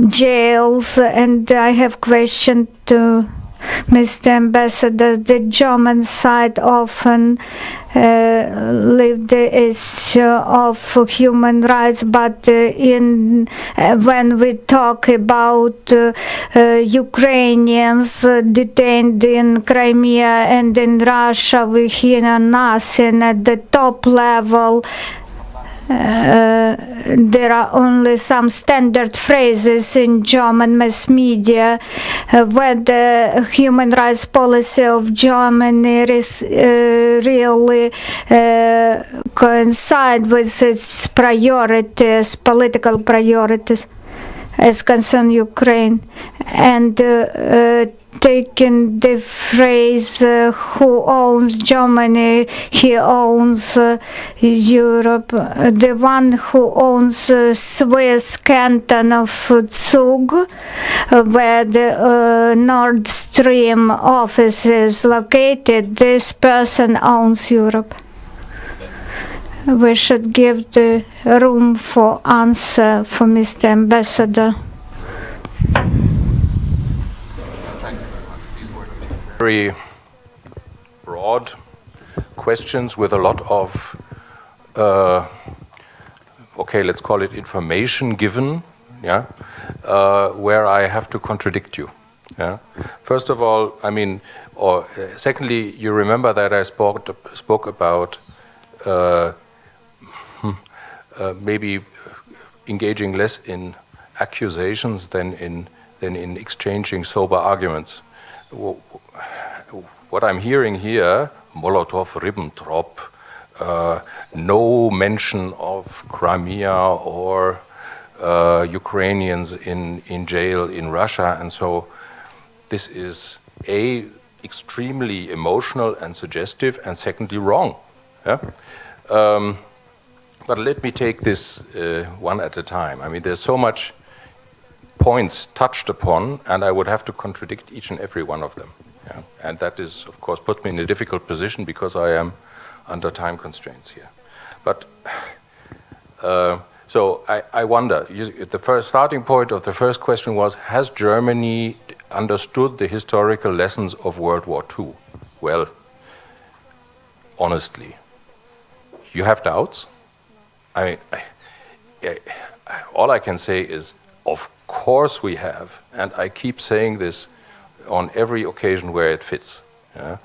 jails. And I have question to Mr. Ambassador. The German side often leave the issue of human rights, but when we talk about Ukrainians detained in Crimea and in Russia, we hear nothing at the top level. There are only some standard phrases in German mass media where the human rights policy of Germany really coincide with its priorities, political priorities as concern Ukraine. And taking the phrase who owns Germany, he owns Europe. The one who owns Swiss canton of Zug, where the Nord Stream office is located, this person owns Europe. We should give the room for answer for Mr. Ambassador. Very broad questions with a lot of, okay, let's call it information given, yeah, where I have to contradict you. Yeah. First of all, I mean, or secondly, you remember that I spoke about maybe engaging less in accusations than in exchanging sober arguments. What I'm hearing here, Molotov, Ribbentrop, no mention of Crimea or Ukrainians in jail in Russia, and so this is extremely emotional and suggestive, and secondly wrong. Yeah? But let me take this one at a time. I mean, there's so much points touched upon, and I would have to contradict each and every one of them. Yeah? And that is, of course, put me in a difficult position because I am under time constraints here. But so I wonder, the first starting point of the first question was, has Germany understood the historical lessons of World War II? Well, honestly, you have doubts? I mean, all I can say is, of course we have, and I keep saying this on every occasion where it fits. Yeah?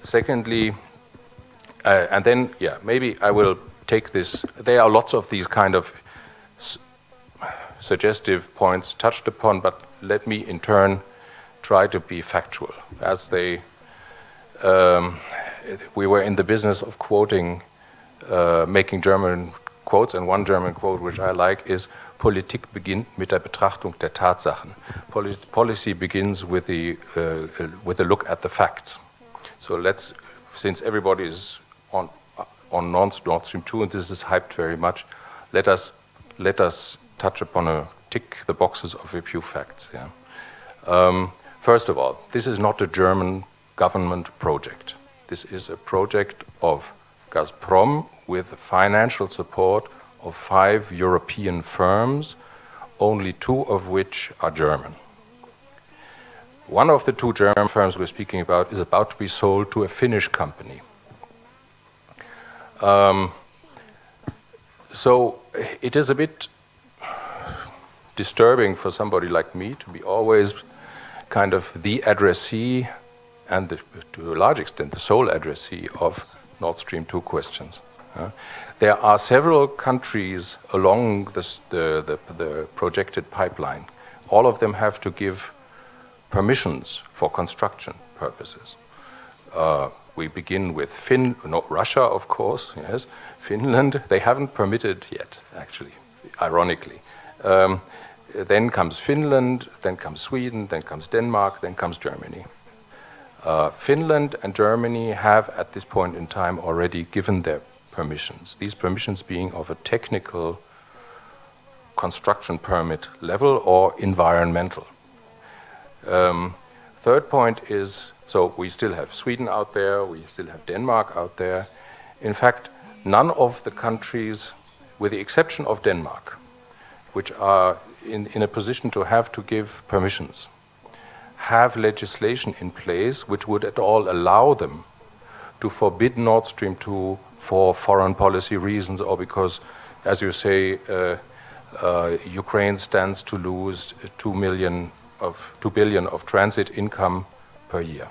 Secondly, and then, yeah, maybe I will take this. There are lots of these kind of suggestive points touched upon, but let me in turn try to be factual. As we were in the business of quoting, making German quotes, and one German quote which I like is, Politik beginnt mit der Betrachtung der Tatsachen. Policy begins with the look at the facts. So let's, since everybody is on Nord Stream 2, and this is hyped very much, let us touch upon tick the boxes of a few facts. Yeah. First of all, this is not a German government project. This is a project of Gazprom with financial support of 5 European firms, only 2 of which are German. One of the 2 German firms we're speaking about is about to be sold to a Finnish company. So it is a bit disturbing for somebody like me to be always kind of the addressee and to a large extent the sole addressee of Nord Stream 2 questions. There are several countries along the projected pipeline. All of them have to give permissions for construction purposes. We begin with Russia, of course, yes. Finland, they haven't permitted yet, actually, ironically. Then comes Finland, then comes Sweden, then comes Denmark, then comes Germany. Finland and Germany have at this point in time already given their permissions, these permissions being of a technical construction permit level or environmental. Third point is, so we still have Sweden out there, we still have Denmark out there. In fact, none of the countries, with the exception of Denmark, which are in a position to have to give permissions, have legislation in place which would at all allow them to forbid Nord Stream 2 for foreign policy reasons or because, as you say, Ukraine stands to lose 2 billion of transit income per year.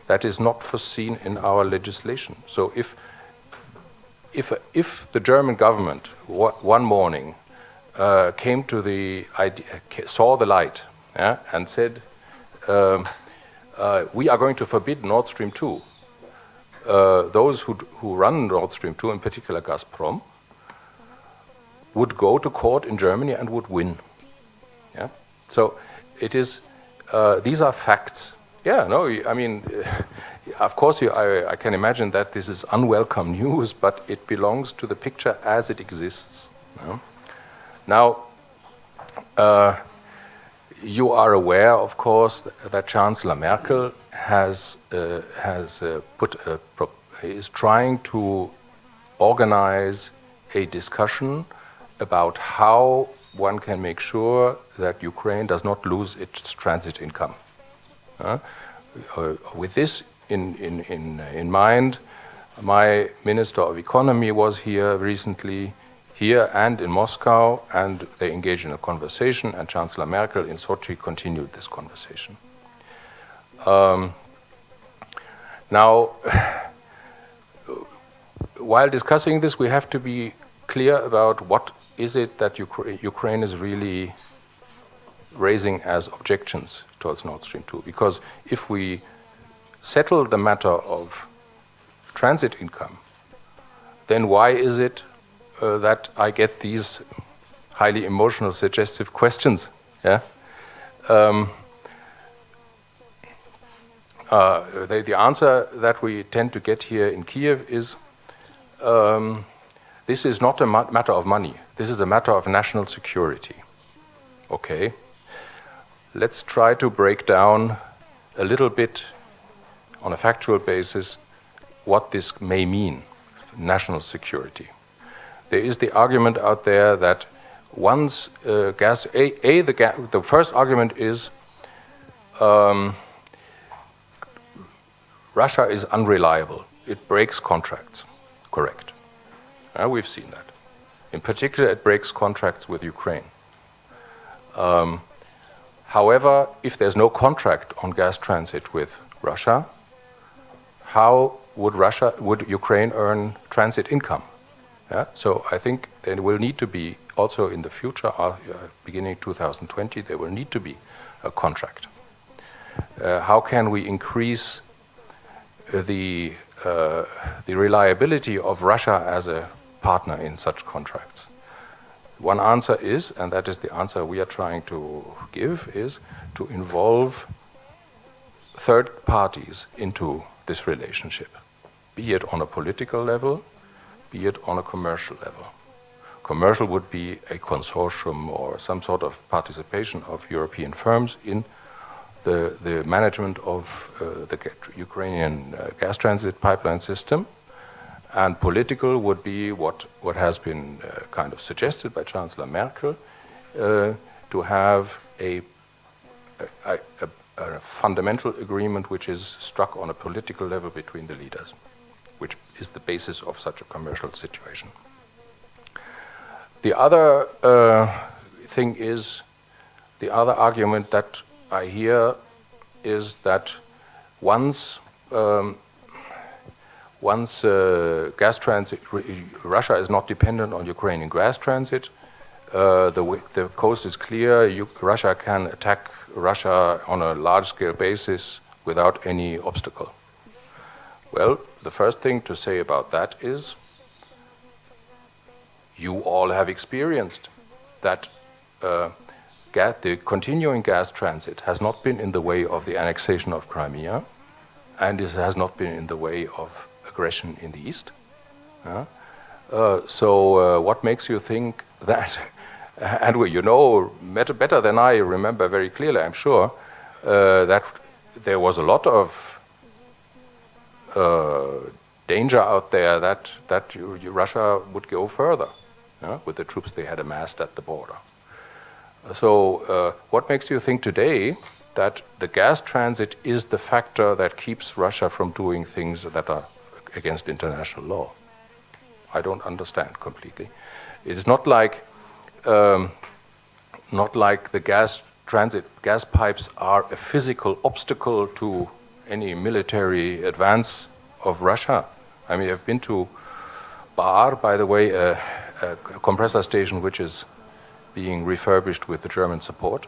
That is not foreseen in our legislation. So if the German government one morning came to the idea, saw the light, and said, we are going to forbid Nord Stream 2, those who run Nord Stream 2, in particular Gazprom, would go to court in Germany and would win. Yeah? So it is, these are facts. Yeah, no, I mean, of course I can imagine that this is unwelcome news, but it belongs to the picture as it exists. Yeah? Now, you are aware, of course, that Chancellor Merkel is trying to organize a discussion about how one can make sure that Ukraine does not lose its transit income. With this in mind, my Minister of Economy was here recently, here and in Moscow, and they engaged in a conversation, and Chancellor Merkel in Sochi continued this conversation. Now, while discussing this, we have to be clear about what is it that Ukraine is really raising as objections towards Nord Stream 2. Because if we settle the matter of transit income, then why is it that I get these highly emotional, suggestive questions? Yeah? The answer that we tend to get here in Kiev is, this is not a matter of money. This is a matter of national security. Okay. Let's try to break down a little bit on a factual basis what this may mean, national security. There is the argument out there that once the first argument is Russia is unreliable. It breaks contracts. Correct. We've seen that. In particular, it breaks contracts with Ukraine. However, if there's no contract on gas transit with Russia, how would Ukraine earn transit income? Yeah? So I think there will need to be, also in the future, beginning 2020, there will need to be a contract. How can we increase the reliability of Russia as a partner in such contracts? One answer is, and that is the answer we are trying to give, is to involve third parties into this relationship, be it on a political level, be it on a commercial level. Commercial would be a consortium or some sort of participation of European firms in the management of the Ukrainian gas transit pipeline system. And political would be what has been kind of suggested by Chancellor Merkel, to have a fundamental agreement which is struck on a political level between the leaders, which is the basis of such a commercial situation. The other thing is, the other argument that I hear is that once gas transit, Russia is not dependent on Ukrainian gas transit, the coast is clear, Russia can attack Russia on a large-scale basis without any obstacle. Well, the first thing to say about that is, you all have experienced that the continuing gas transit has not been in the way of the annexation of Crimea, and it has not been in the way of aggression in the East. So what makes you think that, and you know better than I remember very clearly, I'm sure, that there was a lot of danger out there that Russia would go further with the troops they had amassed at the border. So what makes you think today that the gas transit is the factor that keeps Russia from doing things that are against international law? I don't understand completely. It's not like the gas pipes are a physical obstacle to any military advance of Russia. I mean, I've been to Bar, by the way, a compressor station which is being refurbished with the German support.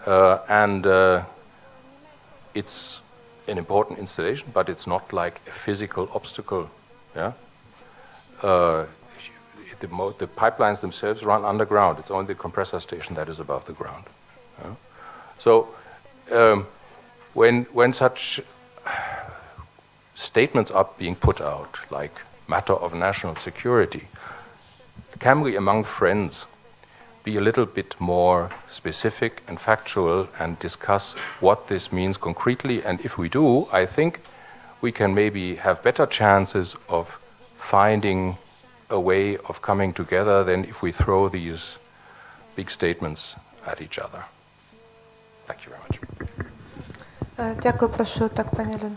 And it's an important installation, but it's not like a physical obstacle. Yeah? The pipelines themselves run underground. It's only the compressor station that is above the ground. Yeah? So when such statements are being put out, like matter of national security, can we, among friends, be a little bit more specific and factual and discuss what this means concretely? And if we do, I think we can maybe have better chances of finding a way of coming together than if we throw these big statements at each other. Thank you very much. Дякую, прошу. Так, пані Олена.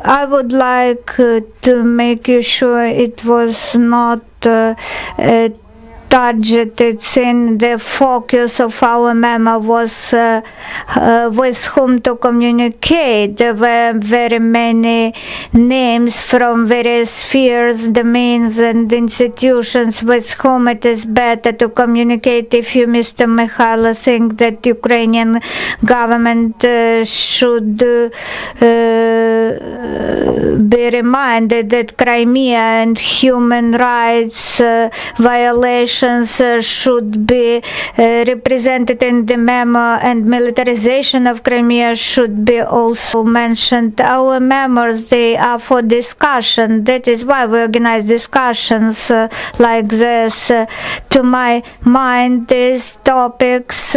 I would like to make you sure it was not targeted, in the focus of our memo was with whom to communicate. There were very many names from various spheres, domains and institutions with whom it is better to communicate. If you, Mr. Mikhailo, think that Ukrainian government should be reminded that Crimea and human rights violations should be represented in the memo, and militarization of Crimea should be also mentioned. Our memos, they are for discussion. That is why we organize discussions like this. To my mind, these topics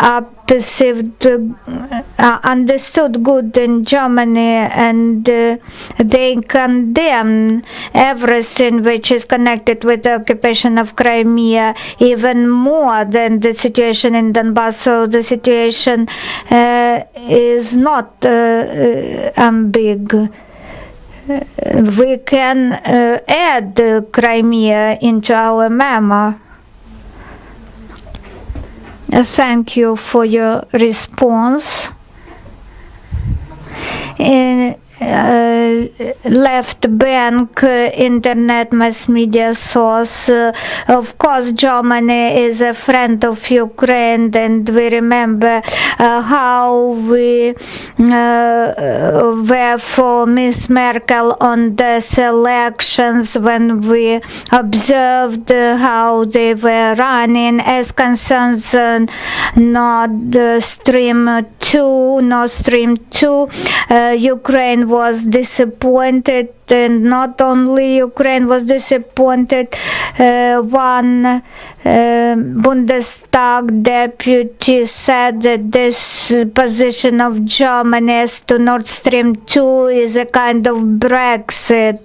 are perceived, understood good in Germany, and they condemn everything which is connected with the occupation of Crimea, even more than the situation in Donbass. So the situation is not ambiguous. We can add Crimea into our memo. Thank you for your response. Left bank, internet mass media source. Of course, Germany is a friend of Ukraine, and we remember how we were for Miss Merkel on these elections when we observed how they were running as concerns Nord Stream 2. Ukraine was disappointed, and not only Ukraine was disappointed. One Bundestag deputy said that this position of Germany as to Nord Stream 2 is a kind of Brexit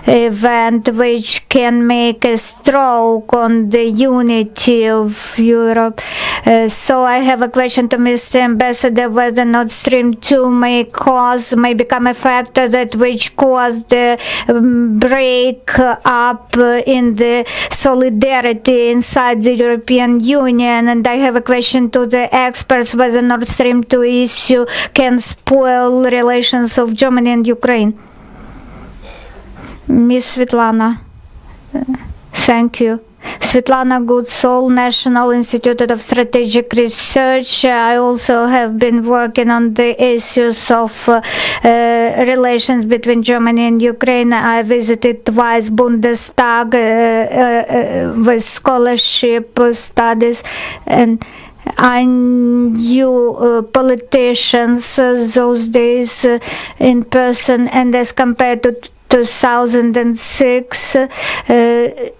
event which can make a stroke on the unity of Europe. So I have a question to Mr. Ambassador, whether Nord Stream 2 may become a factor that which caused the break up in the solidarity inside the European Union. And I have a question to the experts, whether Nord Stream 2 issue can spoil relations of Germany and Ukraine. Miss Svetlana, thank you. Svetlana Goodsall, National Institute of Strategic Research. I also have been working on the issues of relations between Germany and Ukraine. I visited twice Bundestag with scholarship studies, and I knew politicians those days in person, and as compared to 2006,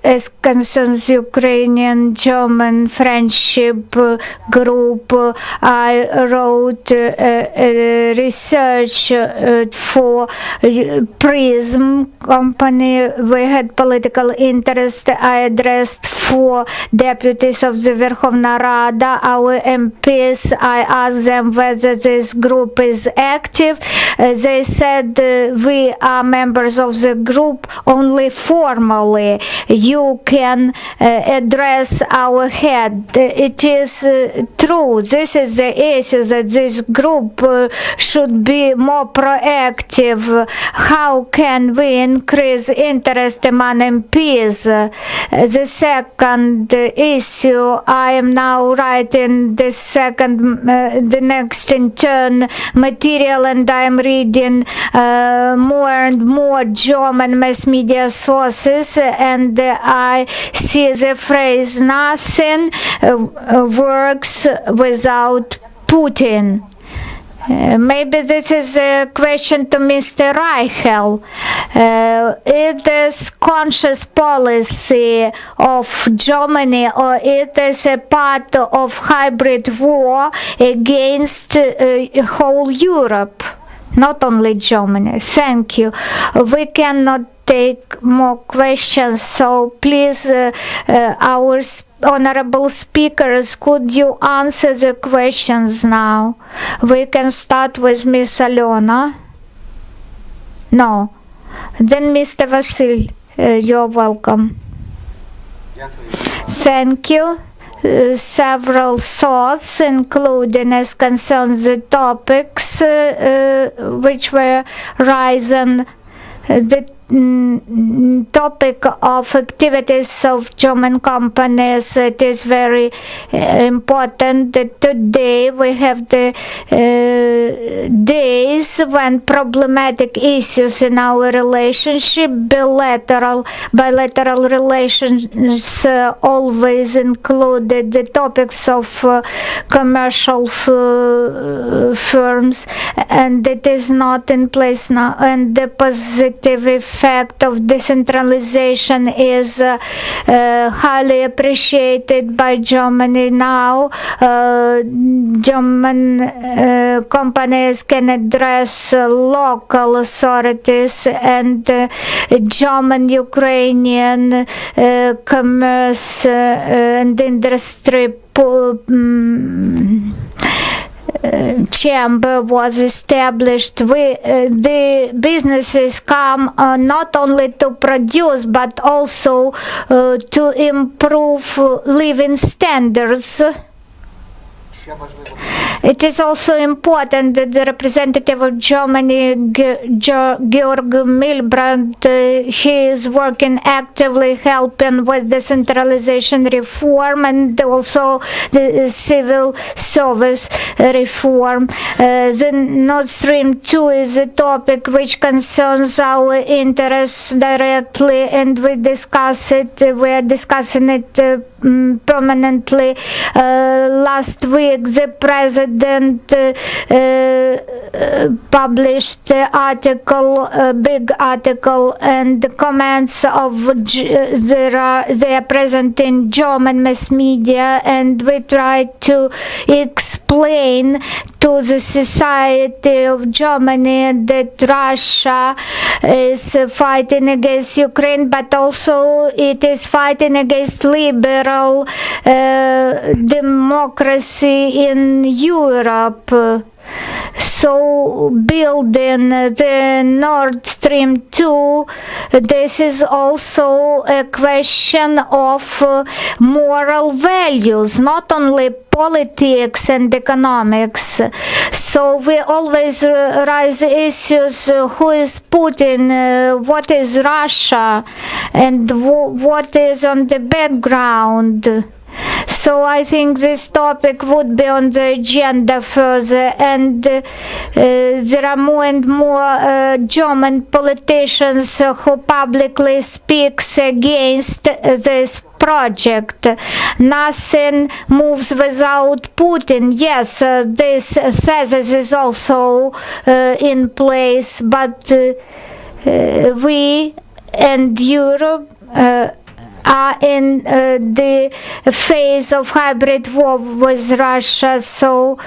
as concerns Ukrainian-German friendship group, I wrote research for Prism company. We had political interest. I addressed 4 deputies of the Verkhovna Rada, our MPs. I asked them whether this group is active. They said we are members of the group only formally. You can address our head. It is true. This is the issue, that this group should be more proactive. How can we increase interest among MPs? The second issue, I am now writing the next intern material, and I am reading more and more German mass media sources, and I see the phrase "nothing works without Putin." Maybe this is a question to Mr. Reichel. It is conscious policy of Germany, or it is a part of hybrid war against whole Europe, not only Germany? Thank you. We cannot take more questions, so please, our honorable speakers, could you answer the questions now? We can start with Miss Alyona. No. Then Mr. Vasyl, you're welcome. Thank you. Several thoughts, including as concerns the topics which were risen. The topic of activities of German companies, it is very important that today we have the days when problematic issues in our relationship, bilateral relations always included the topics of commercial firms, and it is not in place now, and the positive effect of decentralization is highly appreciated by Germany now. German companies can address local authorities, and German-Ukrainian commerce and industry chamber was established. The businesses come not only to produce but also to improve living standards. It is also important that the representative of Germany, Georg Milbrand, he is working actively helping with decentralization reform and also the civil service reform. The Nord Stream 2 is a topic which concerns our interests directly, and we discuss it. We are discussing it permanently. Last week the President published article, a big article, and the comments of they are present in German mass media, and we try to explain to the society of Germany that Russia is fighting against Ukraine, but also it is fighting against liberal democracy in Europe. So building the Nord Stream 2, this is also a question of moral values, not only politics and economics. So we always raise issues, who is Putin, what is Russia, and what is on the background. So I think this topic would be on the agenda further, and there are more and more German politicians who publicly speaks against this project. Nothing moves without Putin. Yes, this thesis is also in place, but we and Europe are in the phase of hybrid war with Russia, so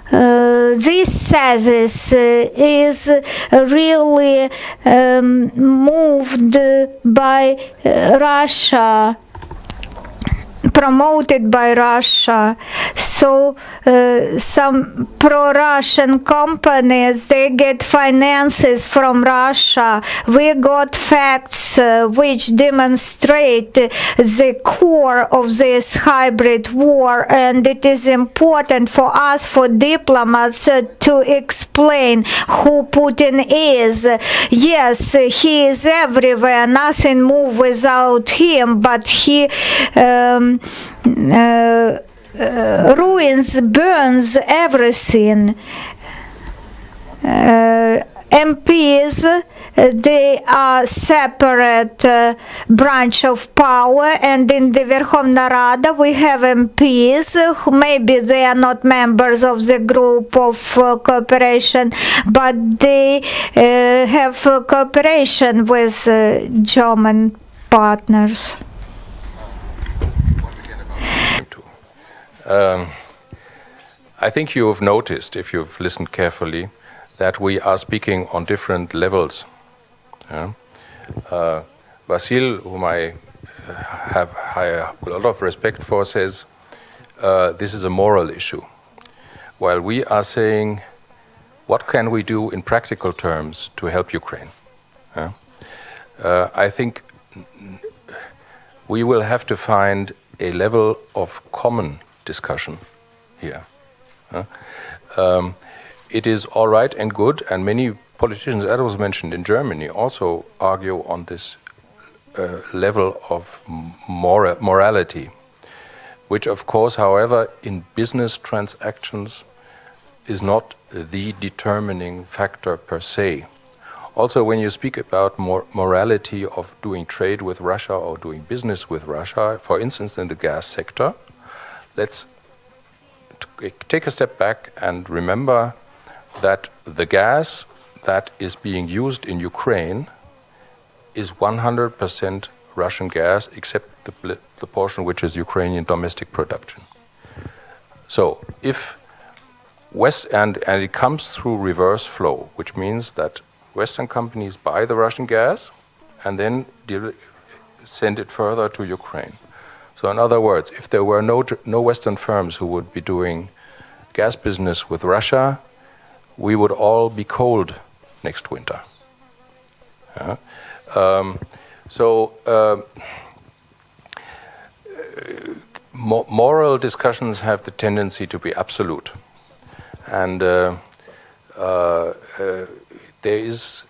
this thesis is really moved by Russia, promoted by Russia. So some pro-Russian companies, they get finances from Russia. We got facts which demonstrate the core of this hybrid war, and it is important for us, for diplomats, to explain who Putin is. Yes, he is everywhere, nothing moves without him, but he ruins, burns everything. MPs, they are separate branch of power, and in the Verkhovna Rada we have MPs who maybe they are not members of the group of cooperation, but they have cooperation with German partners. I think you have noticed, if you've listened carefully, that we are speaking on different levels. Vasyl, whom I have a lot of respect for, says this is a moral issue, while we are saying, what can we do in practical terms to help Ukraine? I think we will have to find a level of common discussion here. It is all right and good, and many politicians, as was mentioned in Germany, also argue on this level of morality, which of course, however, in business transactions is not the determining factor per se. Also, when you speak about morality of doing trade with Russia or doing business with Russia, for instance, in the gas sector, let's take a step back and remember that the gas that is being used in Ukraine is 100% Russian gas, except the portion which is Ukrainian domestic production. So if and it comes through reverse flow, which means that Western companies buy the Russian gas and then send it further to Ukraine. So in other words, if there were no Western firms who would be doing gas business with Russia, we would all be cold next winter. Moral discussions have the tendency to be absolute. And there is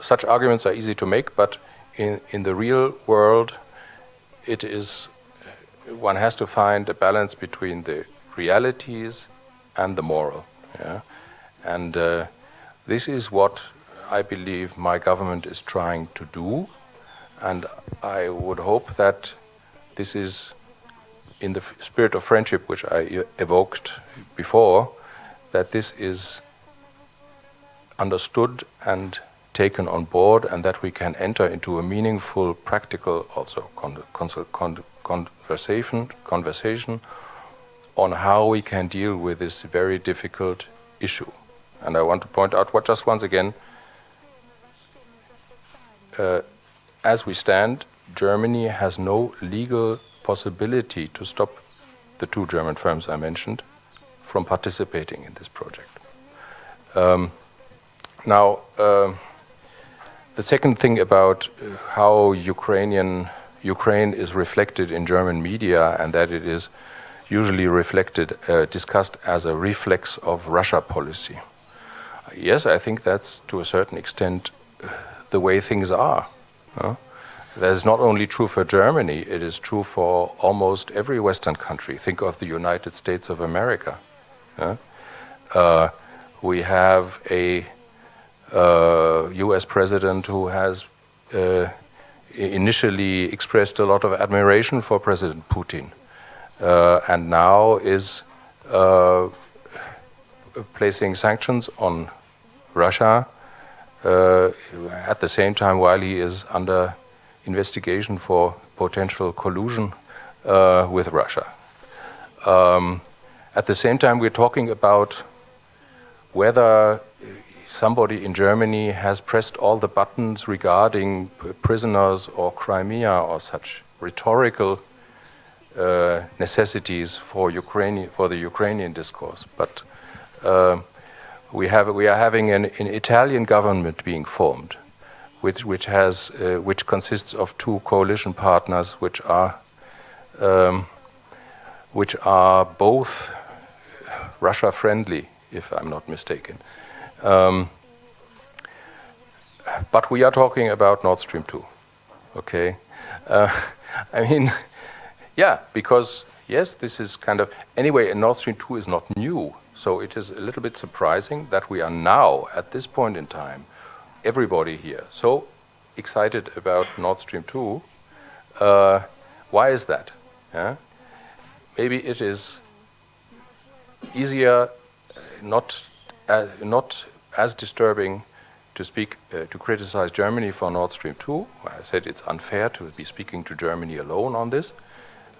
such arguments are easy to make, but in the real world, it is one has to find a balance between the realities and the moral. And this is what I believe my government is trying to do, and I would hope that this is in the spirit of friendship which I evoked before, that this is understood and taken on board, and that we can enter into a meaningful, practical, also conversation on how we can deal with this very difficult issue. And I want to point out just once again, as we stand, Germany has no legal possibility to stop the two German firms I mentioned from participating in this project. Now, the second thing about how Ukraine is reflected in German media, and that it is usually discussed as a reflex of Russia policy. Yes, I think that's to a certain extent the way things are. That's not only true for Germany, it is true for almost every Western country. Think of the United States of America. We have a US president who has initially expressed a lot of admiration for President Putin, and now is placing sanctions on Russia at the same time while he is under investigation for potential collusion with Russia. At the same time, we're talking about whether somebody in Germany has pressed all the buttons regarding prisoners or Crimea or such rhetorical necessities for the Ukrainian discourse. But we are having an Italian government being formed, which consists of two coalition partners, which are both Russia friendly, if I'm not mistaken. But we are talking about Nord Stream 2, okay? I mean, yeah, because, yes, this is kind of, anyway, Nord Stream 2 is not new, so it is a little bit surprising that we are now, at this point in time, everybody here, so excited about Nord Stream 2. Why is that? Maybe it is easier, not as disturbing to criticize Germany for Nord Stream 2. I said it's unfair to be speaking to Germany alone on this,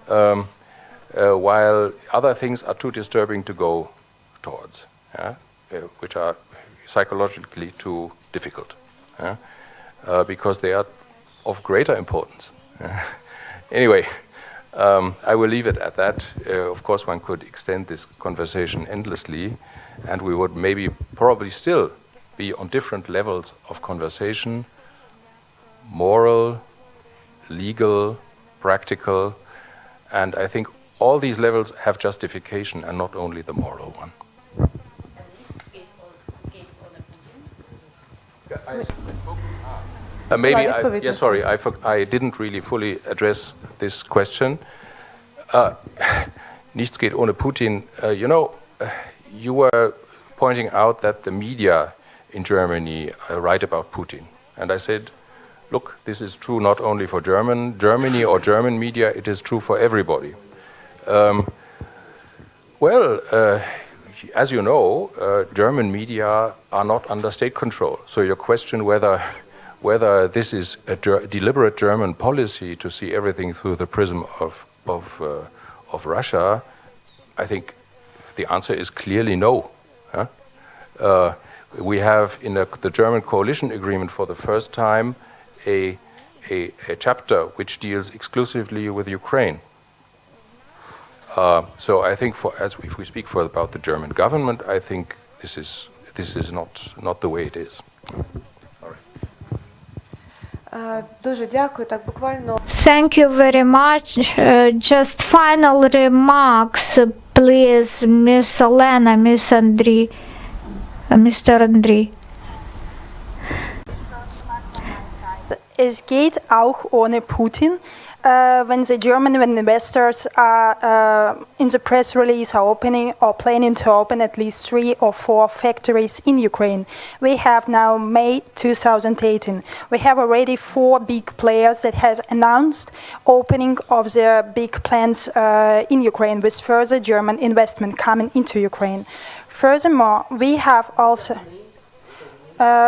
while other things are too disturbing to go towards, which are psychologically too difficult, because they are of greater importance. Anyway, I will leave it at that. Of course, one could extend this conversation endlessly, and we would probably still be on different levels of conversation: moral, legal, practical, and I think all these levels have justification and not only the moral one. I didn't really fully address this question. Nichts geht ohne Putin. You were pointing out that the media in Germany write about Putin. And I said, look, this is true not only for Germany or German media, it is true for everybody. As you know, German media are not under state control. So your question whether this is a deliberate German policy to see everything through the prism of Russia, I think the answer is clearly no. We have in the German coalition agreement for the first time a chapter which deals exclusively with Ukraine. So I think if we speak about the German government, I think this is not the way it is. Дуже дякую. Так буквально. Thank you very much. Just final remarks, please, Miss Olena, Mr. Andrei. Es geht auch ohne Putin. When the German investors are in the press release are opening or planning to open at least 3 or 4 factories in Ukraine. We have now May 2018. We have already 4 big players that have announced opening of their big plants in Ukraine with further German investment coming into Ukraine. Furthermore, we have also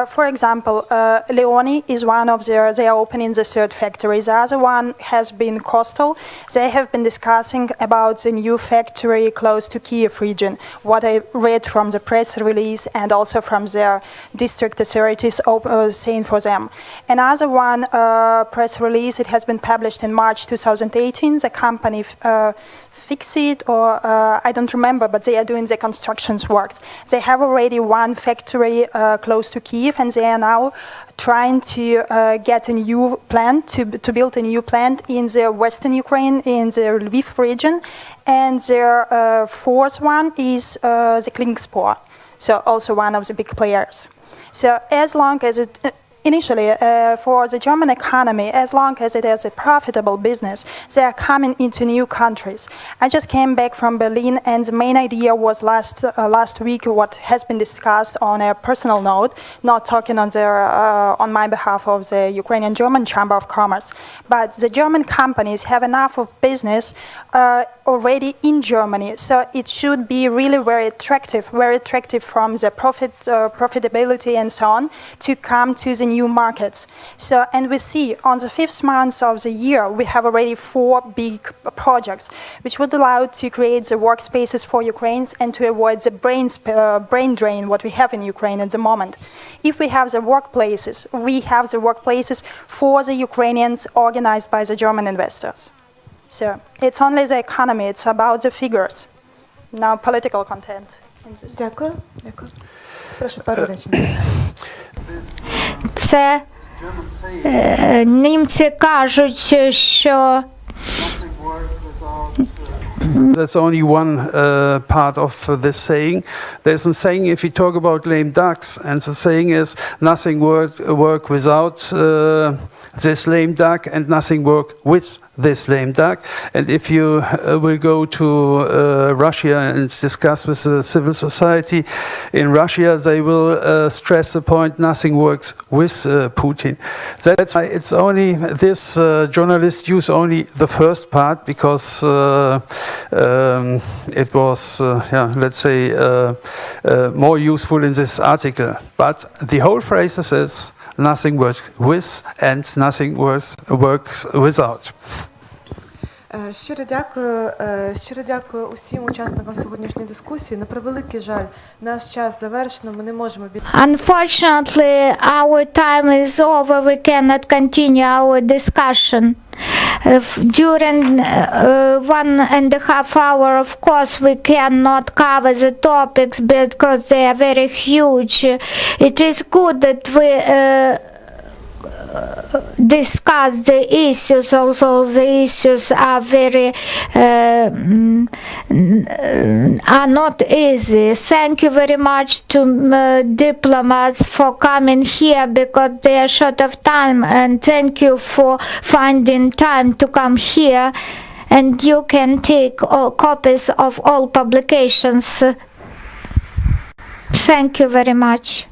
for example, Alyona is one of they are opening the 3rd factory. The other one has been Coastal. They have been discussing about the new factory close to Kiev region, what I read from the press release and also from their district authorities saying for them. Another one press release, it has been published in March 2018. The company fix it, or I don't remember, but they are doing the constructions works. They have already one factory close to Kiev, and they are now trying to get a new plant, to build a new plant in the western Ukraine, in the Lviv region. And their fourth one is the Klingspor, so also one of the big players. So as long as it, initially, for the German economy, as long as it is a profitable business, they are coming into new countries. I just came back from Berlin, and the main idea was last week what has been discussed on a personal note, not talking on my behalf of the Ukrainian German Chamber of Commerce, but the German companies have enough of business already in Germany, so it should be really very attractive from the profitability and so on, to come to the new markets. So, and we see on the 5th month of the year, we have already 4 big projects, which would allow to create the workspaces for Ukrainians and to avoid the brain drain what we have in Ukraine at the moment. If we have the workplaces, we have the workplaces for the Ukrainians organized by the German investors. So it's only the economy, it's about the figures. Now political content. Дякую. Дякую. Прошу пару речень. Це німці кажуть, що That's only one part of this saying. There's a saying, if you talk about lame ducks, and the saying is nothing work without this lame duck, and nothing work with this lame duck. And if you will go to Russia and discuss with the civil society in Russia, they will stress the point nothing works with Putin. That's why it's only this journalists use only the first part, because it was, let's say, more useful in this article. But the whole phrase is nothing works with and nothing works without. Щиро дякую усім учасникам сьогоднішньої дискусії. На превеликий жаль, наш час завершено, ми не можемо більше. unfortunately our time is over. We cannot continue our discussion. During 1.5 hours, of course, we cannot cover the topics because they are very huge. It is good that we discuss the issues, although the issues are are not easy. Thank you very much to diplomats for coming here, because they are short of time, and thank you for finding time to come here. And you can take all copies of all publications. Thank you very much.